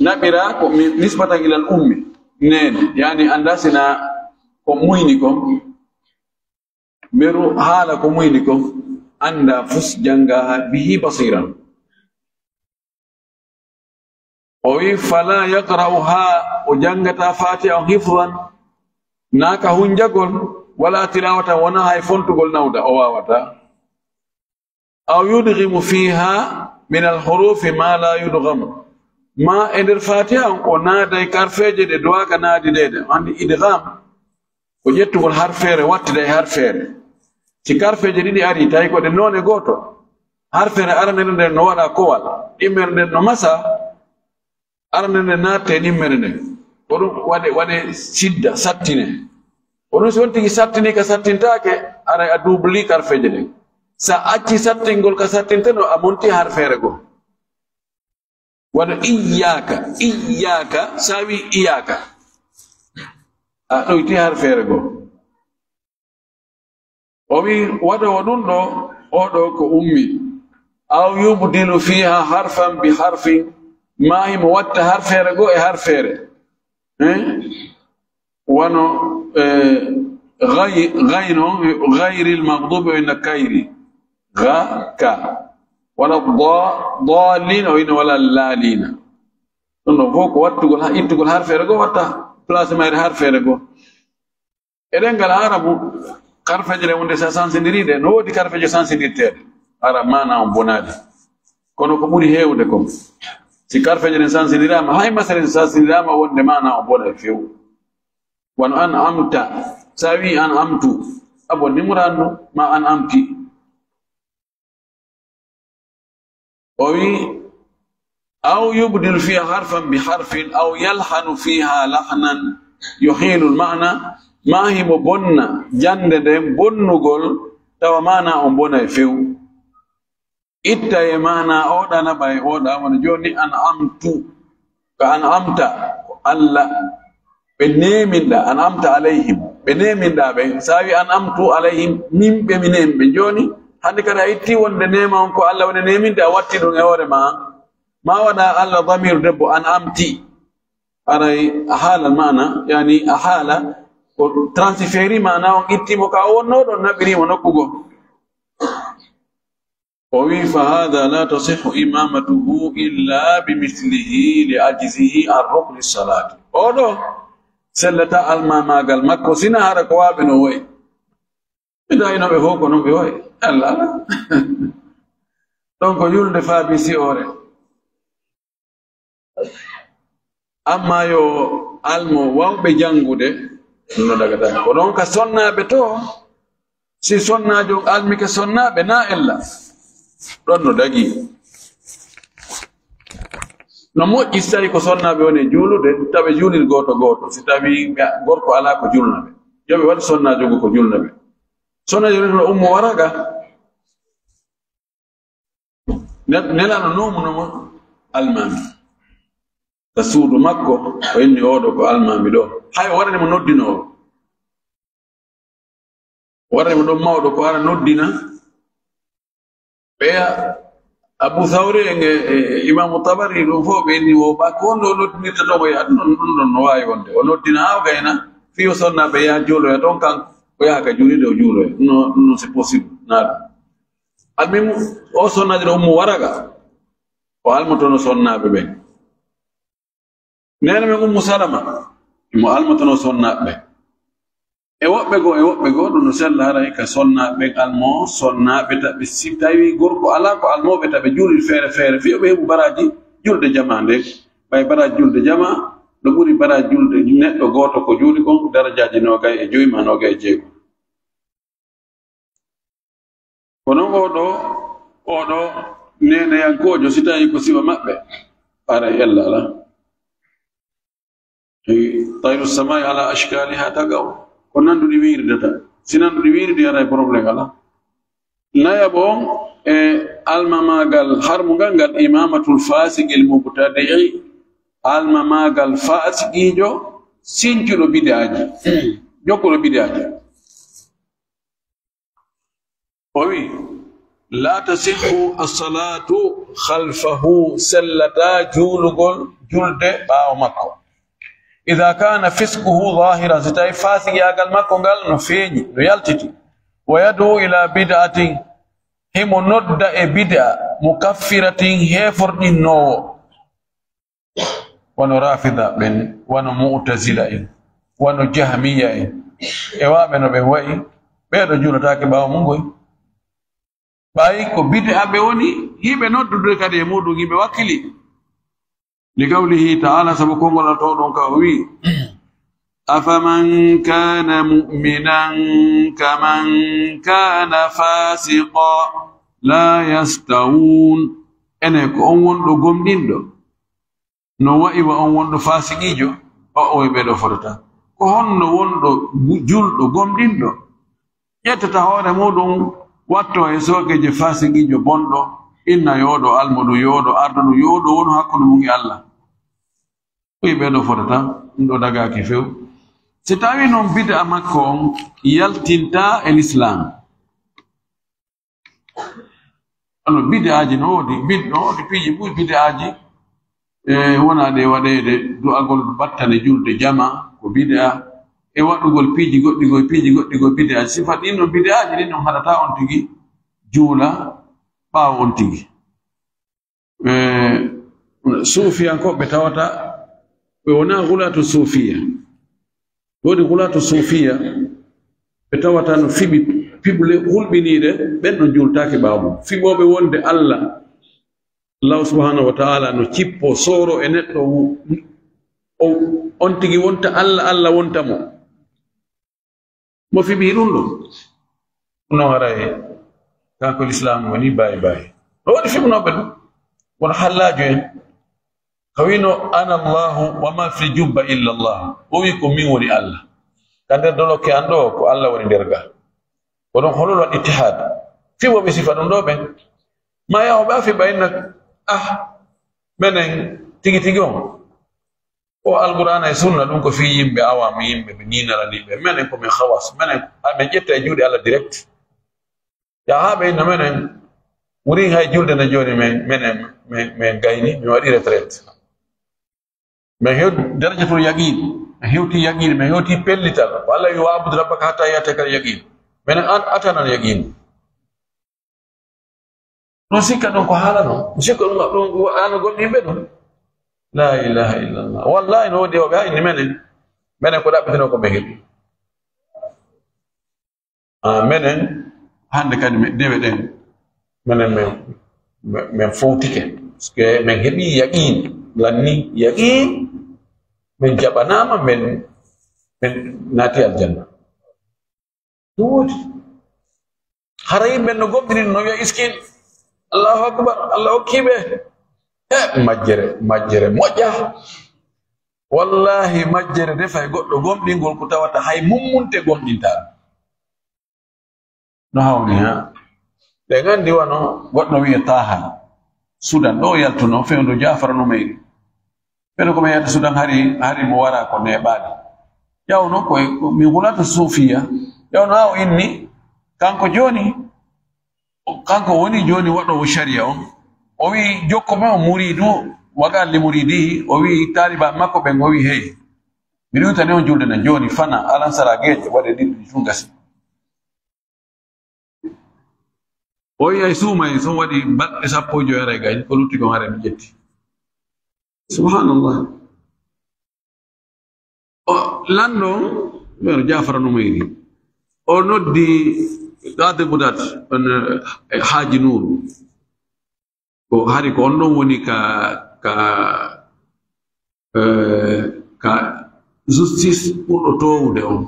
نبرة نسبة إلى الأمي نين يعني أندسنا كموينكم مرو حال كموينكم أند فس جنگا به بصيرا أو فلا يقرأها وجنگتا فاتحة حفظا ناكا هنجاكل ولا تلاوة ونهاي فنتقل نودا أواوتا أو يدغم فيها من الحروف ما لا يدغم ما إن الفاتحة ونادي كارفيجي دي دواكا نادي دي عندي إدغام وجدتقل حرفير واتدي حرفير تي كارفيجي دي أري تايكو دي نوني غوتو حرفير أرنين دي نوانا كوال إمر دي نمسا أرنين ناتي نمر دي wade sidda sattine onon so wonti sattini ka sattintake ara a dubli karfeje de sa acci sattingol ka sattinteno a monti harfere go wada iyyaka sawi iyaka a doyti harfere go o wi wada wodun do o do ko ummi aw yubdilu fiha harfan bi harfin ma hi muwatta harfere go e harfere وانو غير المغضوب والنكيري غا كا ولا ضالين ولا لالين انو فوق واتغول انتغول حرف رغو واتا بلاس ما حرف رغو eden gal arabu karfeje wonde sa sansindiride no wodi karfeje sansindirte ara mana on bonade kono ko buri hewde ko si karfeje sansindirama hay masalen sansindirama wonde mana on bonade few wan an amta sawi an amtu abo nimrano ma an amti owi aw yubdil fiha harfan bi harfin aw yalhanu fiha lahnan يحيل المعنى mahimo bonna jande den bonnugol tawa mana on bona e few itta e mana oɗana ɓay oɗa wona joni an amtu ka an amta Allah ɓe neminɗa an amta alayhim ɓe neminɗa ɓe sa wi an amtu alayhim min ɓe mi nemɓe joni hande kadi a itti wonde nema on ko Allah wone neminde a watti ɗum e hoore ma waɗa Allah damiru debbo an amti aray a haala mana yani a haala ko transféri mana on ittimo ka wonnoɗon naɓirimo nokkugo o wi fa hada la tasihu imamatuhu illa bimislihi li ajizihi an rukni salati oɗo sellata almamagal makko sina hara ko waɓe no woyi ɓidayinoɓe fof ko noon ɓe woyi Allah ɗon ko yulde faabi si ore amma yo almo wawɓe jangude no daga tan ko ɗon ka sonnaɓe to si sonnajo almi ke sonnaɓe na ella ɗon no dagi no moƴƴi so tawi ko sonnaɓe woni juulude taɓe juulil goto si tawi gorko ala ko julnaɓe yoɓe waɗi sonnajo go ko julnaɓe sonnajo retono ummo waraga nelano nomunomo almami ta suudu makko o inni oɗo ko almami ɗo hay waɗanimo noddinowo waɗanimo ɗon mawɗo ko ara noddina ɓeya Abu Thawri e Imamu Tabari ɗum fof ɓe inni o ɓa ko wonde o noddinirta ɗo koye aɗum ɗum ɗon no wawi wonde o noddina ha o gayna fiyo sonnaɓe yaha juuloya toon kanko o yaha ka juulide o juuloya ɗum non c'est possible na ɗum almimu o sonnaji ɗo ummo waraga o almotono sonnaɓe ɓen nene men Ummu Salama imo almotono sonnaɓe e woɓɓe goo ɗum no sella haray ka sonnaɓe almo sonnaɓe taɓe si tawi gorko ala ko almoɓe taɓe juulil feere fiyoɓe heɓu baraji julde jama nde ɓay baraji julde jama ɗo ɓuri baraji julde neɗɗo goto ko juuli kon darajaji 25 ma 26 kono oɗo neneyankojo si tawi ko siwa maɓɓe ara ella ala tayru samai ala ashkaliha tagaw ko nanduɗi wirdata si nanduɗi wirdi ara e probléme ala naya bon e almamagal harmugal ngal imamatul fasigil mubtadi'i almamagal fasigijo sincuɗo bidaji jokkuɗo bidaji o wi la tasihhu as-salatu khalfahu sallata julugol julde ɓawo makko إذا كان فسقه ظاهرا ستاي فاسق يا قال ما قال نفيني ويالتتي ويدعو إلى بدعة هم ند بدعة مكفرة هيفر إنه ونرافض بن ونمعتزلة ونجهمية إيوا بن بهوي بيد جونا تاكي باو مونغوي باي كو بدعة بيوني هيبه ند كدي مودو هيبه وكيلي لقوله تعالى سبكم ولا تودون كهوي أفمن كان مؤمنا كمن كان فاسقا لا يستوون أنك أون دو غمديندو نو وإيوا أون دو فاسقيجو أو يبدو فرتا كهون وون دو جول دو غمديندو يتتا هوري مودون واتو يسوكي جي فاسقيجو بوندو إن يودو المدو يودو أردو يودو ونو حقو نمونgi الله koye ɓeɗo fotata ɗum ɗo dagaki few si tawi noon bida makko on yaltinta e l'islam ano bidaji no wodi piiji ɓuuri bidaji wona ɗe waɗede du'agol battane julde jama ko bida e waɗugol piiji goɗɗi go bidaji sifa ɗin no bidaji ɗin on haɗata on tigi juula ɓaawo on tigi suufiyankoɓe tawata ɓe wona gulatu suufiya woodi gulatu suufiya ɓe tawata no fiɓi piɓle hulɓiniɗe ɓen no jultaki ɓaawo mum fiɓoɓe wonde Allah subhanahu wa ta'ala no cippo sooro e neɗɗo on tigi wonta Allah wonta mo fiɓi ɗum ɗo no ara e kanko l'islam woni bayi no waɗi fiɓnoɓe ɗum won hallajo en kawino ana Allahu wa ma fi jubba illa Allah o wi ko min woni Allah kande dolo ke ando ko Allah woni derga kono holol ittihad fi wo be sifa dum do ben ma ya ba fi bayna menen tigi tigi on o alquran ay sunna dum ko fi yimbe awam yimbe be nina la libe menen ko mi khawas menen amen jetta juudi Allah direct ya habe na menen wuri hay julde na joni men gayni mi wadi retraite men hew darajatul yaqin hewti yaqin men hewti pellital wala yu abud rabbaka hatta yatakal yaqin men atana yaqin no sikka don ko halano sikka don ana gonni be don la ilaha illallah wallahi no de o ga ni menen ko dabbitino ko be hebi menen hande kadi dewe den menen men fawtike parce men hebi yaqin lanni yaqin men jabanama men nati aljanna tuut haray men no gobdiri no ya iskin Allahu akbar Allahu kibe majjere moƴƴa wallahi majjere defay goɗɗo gomɗingol ko tawata hay mummunte gomɗinta no hawni ha ɓe gandi wano goɗɗo wiye taha sudan ɗo yaltuno fewndo jafara no mayri ɓeno ko mi yiyata sudan hari mo wara ko neɓaɗe yawno koye mi hulata sufiya yawno ha o inni kanko woni joni waɗowo sharia on o wi jokko ma o muridu wagalli muridi o wi taliba makko ɓen o wi hey mi ɗiwtani on julde na joni fana alansara geeƴe waɗe ɗiɗi fu gasi o wi ay suumay so waɗi balɗe 15 gayni ko lutti kon hare mi ƴetti subhanallah o lanɗo ɓeno jafara no mayri o noddi gade budat on haji nuru ko hari ko on ɗon woni ka justice ɓurɗo towude on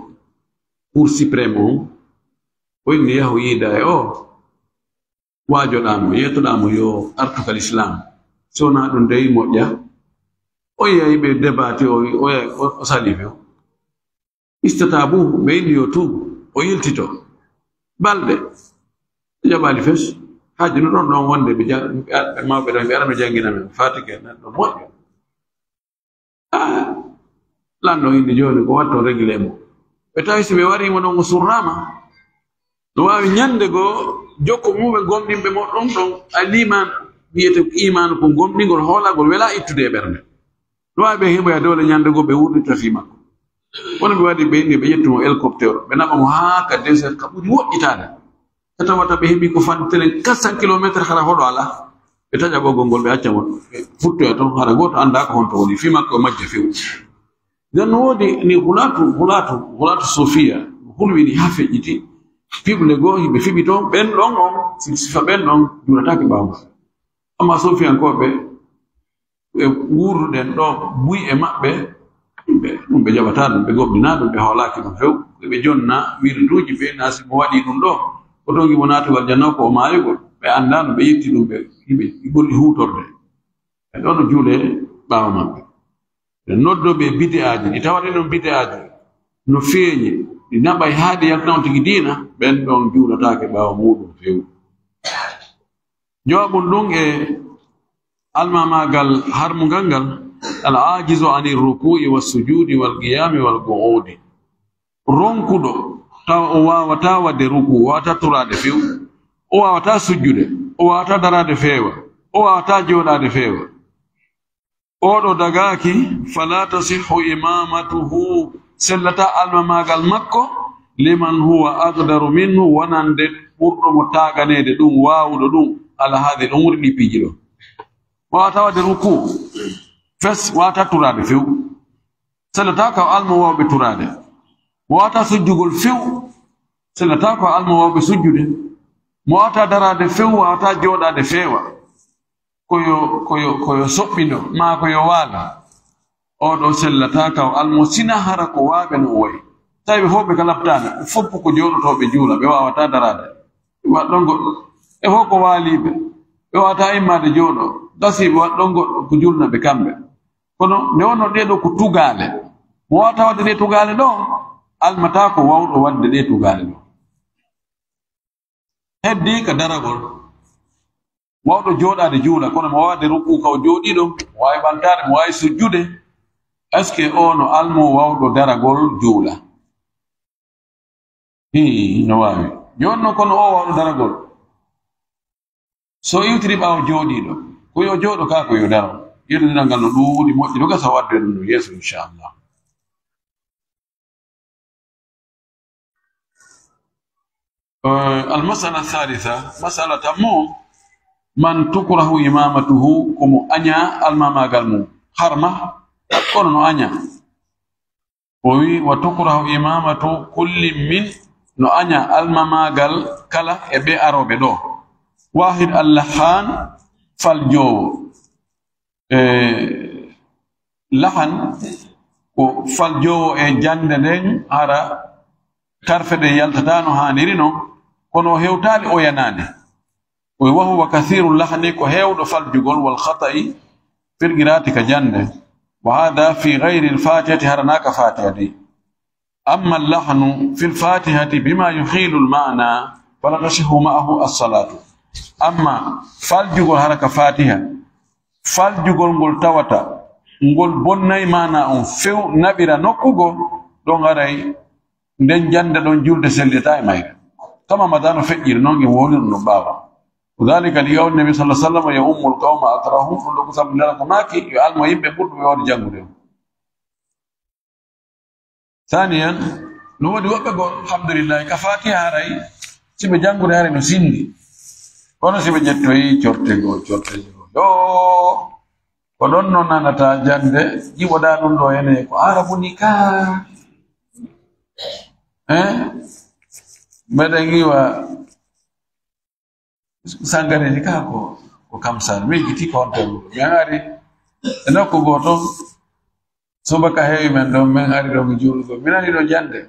pour suprême on o inni yahu yiida e o waajoɗamo yettoɗamo yo artukal islam sowona ɗum dewi moƴƴa o yeyi ɓe débati o salife o istata bou ɓe inni yo tuubu o yiltito balɗe jaɓali fes haji no ɗon wonde ɓe mawɓe ɗon ɓe arano jangina men fatike neɗɗo moƴƴo lanɗo indi joni ko watto réglé mo ɓe tawi si ɓe warimo ɗon o surrama no wawi ñande goo jokko muɓe gomɗinɓe moɗɗon ɗon aliman wiyete imanu ko gomɗingol hoolagol wela ittude e ɓernde no wawi ɓe heɓoya dowle ñande goo ɓe wurɗita fi makko wono ɓe waɗi ɓe inni ɓe ƴettumo hélicoptére ɓe naɓamo haa ka désert ka ɓuri woƴƴitade ka tawata ɓe heɓi ko fantenen 400 kilométre hara hoɗo ala ɓe taƴa ɓoggol ngol ɓe accamo ɓe futtoya toon hara goto anda ko honto woni fi makko e majje few nden no woodi ni hulatu sofia hulwini ha feƴƴiti fiɓle goo hiɓe fiɓi toon ɓen ɗon on sifa ɓen ɗon juuratake ɓawma amma sofiyankoɓe ɓe wurduɗen ɗo buy e maɓɓe ɗum ɓe jaɓata ɗum ɓe goɓɗina ɗum ɓe hawlaki ɗum few ɓe jonna wirduji ɓe nasi mo waɗi ɗum ɗo ko tongi mo natugol janno ko o maayugol ɓe andano ɓe yetti ɗum ɓe hiɓe golli hutorde ɓe ɗon no juule ɓawa maɓɓe ɓe noddoɓe bide aji ɗi tawate ɗon bide aji no feeñi ɗi naɓay haa ɗi yaltano tigi diina ɓen ɗon juulatake ɓawa muɗum few jawaɓum ɗum e almamagal harmugal ngal al ajizu ani rukui wassujudi walqiyami walqu'udi ronkuɗo tawa o wawata wadde ruku o wawata turade few o wawata sujjude o wawata darade feewa o wawata joɗade feewa oɗo dagaki fala tasihhu imamatuhu sellata almamagal makko liman huwa aqdaru minhu wonande ɓurɗo mo taganede ɗum wawuɗo ɗum ala haade ɗon wuri ɗi piiji ɗo wawata wadde ruku fes wawata turade few sellata ko almo wawɓe turade wawata sujjugol few sellata ko almo wawɓe sujjude mo wawata darade few wawata joɗade feewa koyo soɓɓino ma koyo waala oɗo sellata ka almo sina hara ko waaɓe no woyi tawi ɓe fof ɓe kalabtane foppu ko joɗotoɓe juula ɓe wawata darade waɗɗon goɗɗo e fof ko waaliɓe ɓe wawata immade jooɗo gasiɓe waɗɗon goɗɗo ko julnaɓe kamɓe kono nde wonno ɗeɗo ko tugale mo wawata wadde ɗe tugale ɗo almata ko wawɗo wadde ɗe tugale ɗo heddi ka daragol wawɗo joɗade juula kono mo wawde ruku kaw joɗiɗo mo wawi ɓantade mo wawi sujjude est ce que o no almo wawɗo daragol juula no wawi joni noon kono o wawɗo daragol so iwtiri ɓawo joɗiɗo ko yo joɗo ka ko yo daro yerdinal ngal no ɗuuɗi moƴƴi ɗo gasa wadde ɗum no yeeso inchallah المسألة الثالثة مسألة مو من تكره إمامته كم أنيا الماما قالمو حرمة كونو أنيا وتكره إمامة كل من نو أنيا الماما قال كلا إبي أروبي دو واحد اللحان فالجو لحن فالجو جندن هرا كارفد يالتتانو هانيرينو كونو هيوتالي او يناني وهو كثير اللحن كو هيودو فالجوغول والخطأ في القراءة كجنة وهذا في غير الفاتحة هرناك فاتحة دي. أما اللحن في الفاتحة بما يخيل المعنى فلا تصح معه الصلاة أما فالجوغول هرك فاتحة فالجوغول نقول تاوتا نقول بناي معنى فيو نبيرا نقوغو دون غري nden jande don julde sellita e mayre kama madano fejjir non e woni no baba udalika li yawn nabi sallallahu alaihi wasallam ya ummul qawma atrahum kullu kusam lana kamaki yo almo yimbe buddu be wadi jangude thaniyan no wadi wabbe go alhamdulillah ka fatiha ray sibe jangude hare no sindi kono sibe jettoyi corte go do ko don non nanata jande jiboda dum do ene ko arabu nikah mbeɗangiwa sangare ni ka ko kamsal mi giti ko on tan mi ari e nokku goto subaka heewi men ɗon min ari ɗo mi juulugo mi nani ɗo jande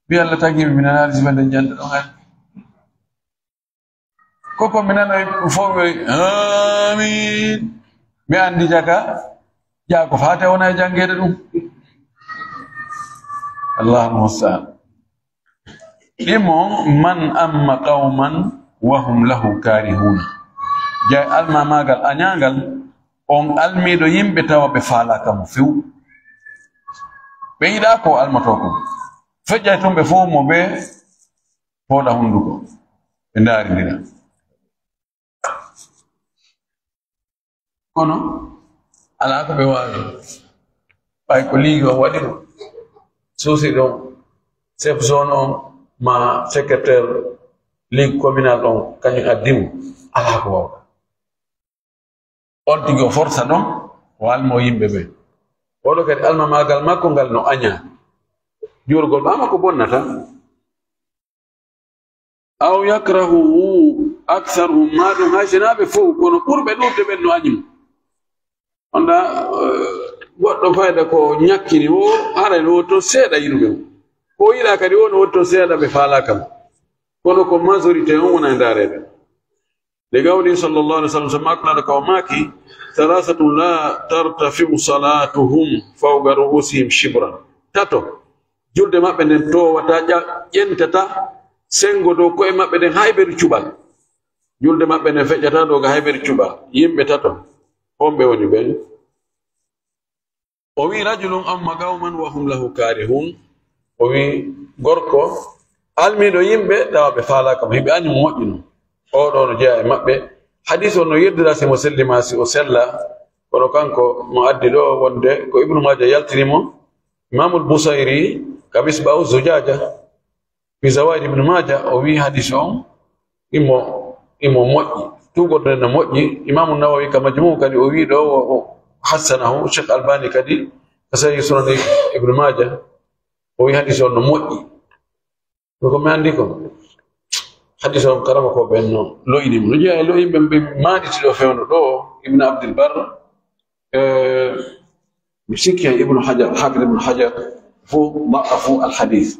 mi Allah tagi mi nanari sibande jande ɗon ari koko mi nanoy fof wi amin mi andi jaka jaako fate wona e jangede ɗum allahumma musta'an Limon man amma qauman wa hum lahu karihun jay alma magal anyangal on almido yimbe tawa be fala kam fiu be ida ko almato ko fejja tombe fo mo be poda hunduko be ndari dina kono ala ko be waalo bay ko ligo wadiro sosi do chef zone ma secrétaire ligue communal on kañum addimu ala ko wawɗa on tigi o forsa ɗon o almo yimɓe ɓe oɗo kadi alma magal makko ngal no aña jurgol ɓama ko bonnata aw yakrahuhu aktharuhum maɗum hay senaɓe fof kono ɓurɓe ɗurde ɓen no añimo onda goɗɗo fayda ko ñakkini o ara no wotto seeɗa yimɓe ko yiɗa kadi woni wotto seeɗa ɓe faala kam kono ko majorité on wona ndarede le gawli sallallahu alaihi wasallam samaknaɗo kaw maaki thalathatun la tartafiu salatuhum fawqa ru'usihim shibran tato julde maɓɓe nden towata ƴentata sengo dow koye maɓɓe nden hayɓeri cuɓal julde maɓɓe nden feƴƴata dow ga hayɓeri cuɓal yimɓe tato homɓe woni ɓen o wi rajulun amma qauman wa hum lahu karihun o wi gorko almiɗo yimɓe tawa ɓe faalaka mo yimɓe añi mo moƴƴino oɗo no jeeya e maɓɓe hadis o no yeddira si mo sellima si o sella kono kanko mo addi ɗo wonde ko ibnu maja yaltinimo imamul busayri ka misba'u zujaja fi zawaid ibnu maja o wi hadis on imo moƴƴi tugorde no moƴƴi imamu nawawi ka majmu kadi o wi ɗo o hassanahu cheikh albani kadi ka sahi sunan ibnu maja o wi hadis on no moƴƴi ko mi andi ko hadis on karama ko ɓen no loyinimo no jeeya e loyimɓe ɓe maɗiti ɗo fewno ɗo ibnu abdilbar mi sikki hen ibnu hajar hafid ibnu hajar fo da'afu alhadis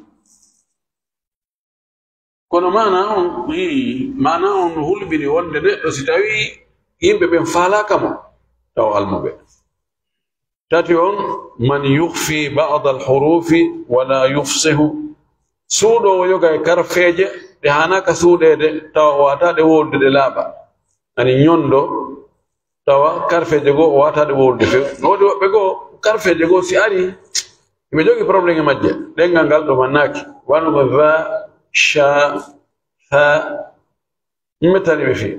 kono mana on no hulɓini wonde neɗɗo si tawi yimɓe ɓen faalaka mo taw almuɓe تاتيون من يخفي بعض الحروف ولا يفصح سودو يوغا كارفيجه de hanaka suudede tawa watade woldude laaba ani nyondo tawa karfeje go watade woldude fe nodi wobbe go karfeje go si ari be jogi problème majje dengal gal do manaki wanu go va sha fa metani be fi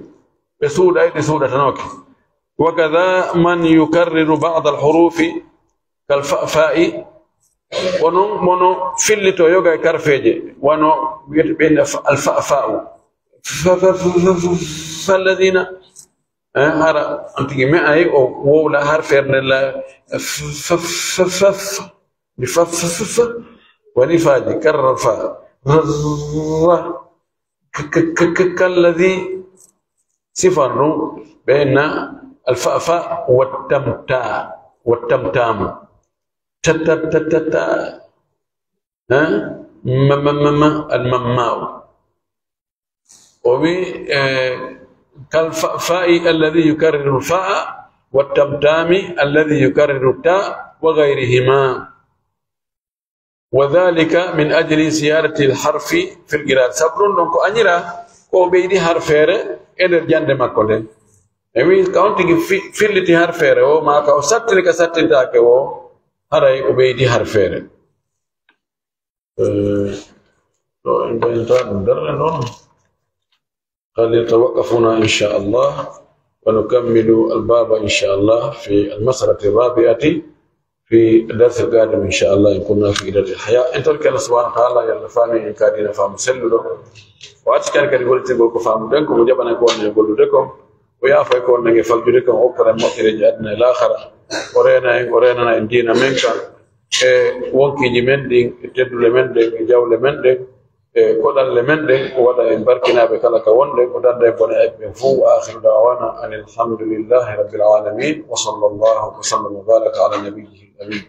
be suuda ay suuda tanoki وكذا من يكرر بعض الحروف كالفاء ونو منو فيلتو يوغا كارفيجي ونو بين الفاء فالذين هرا انتي ما اي او ولا حرف لا ف ونفاجي كرر فاء كالذي صفر بين الفاء والتمتام تتتتتا المماو وبي كالفاء الذي يكرر الفاء والتمتام الذي يكرر التاء وغيرهما وذلك من أجل زيادة الحرف في القراءة سبرون دونك أنيرا كو بيدي حرفير إدر جاند ماكولين أمي كاونتي في اللي حرفير او ما كاو ساتري كساتري تاكو هراي وبيدي حرفير قال يتوقفون إن شاء الله ونكمل الباب إن شاء الله في المسألة الرابعة في الدرس القادم إن شاء الله إن كنا في إدارة الحياة أنت كان سبحانه وتعالى يلفاني إن كان فهم سلو وأتكلم كان يقول تقول كفهم دكم وجبنا يكون يقول دكم ويافا يكون نجي فالجودكم أكثر من مؤثر جادنا الآخر ورينا إن دينا منك wonki ji men din teddude men de jawle men de kodalle men de wada en barkinabe kala ka wonde ko dadda ko ne be fu akhiru da'wana alhamdulillahi rabbil alamin wa sallallahu wa sallam wa baraka ala nabiyyi amin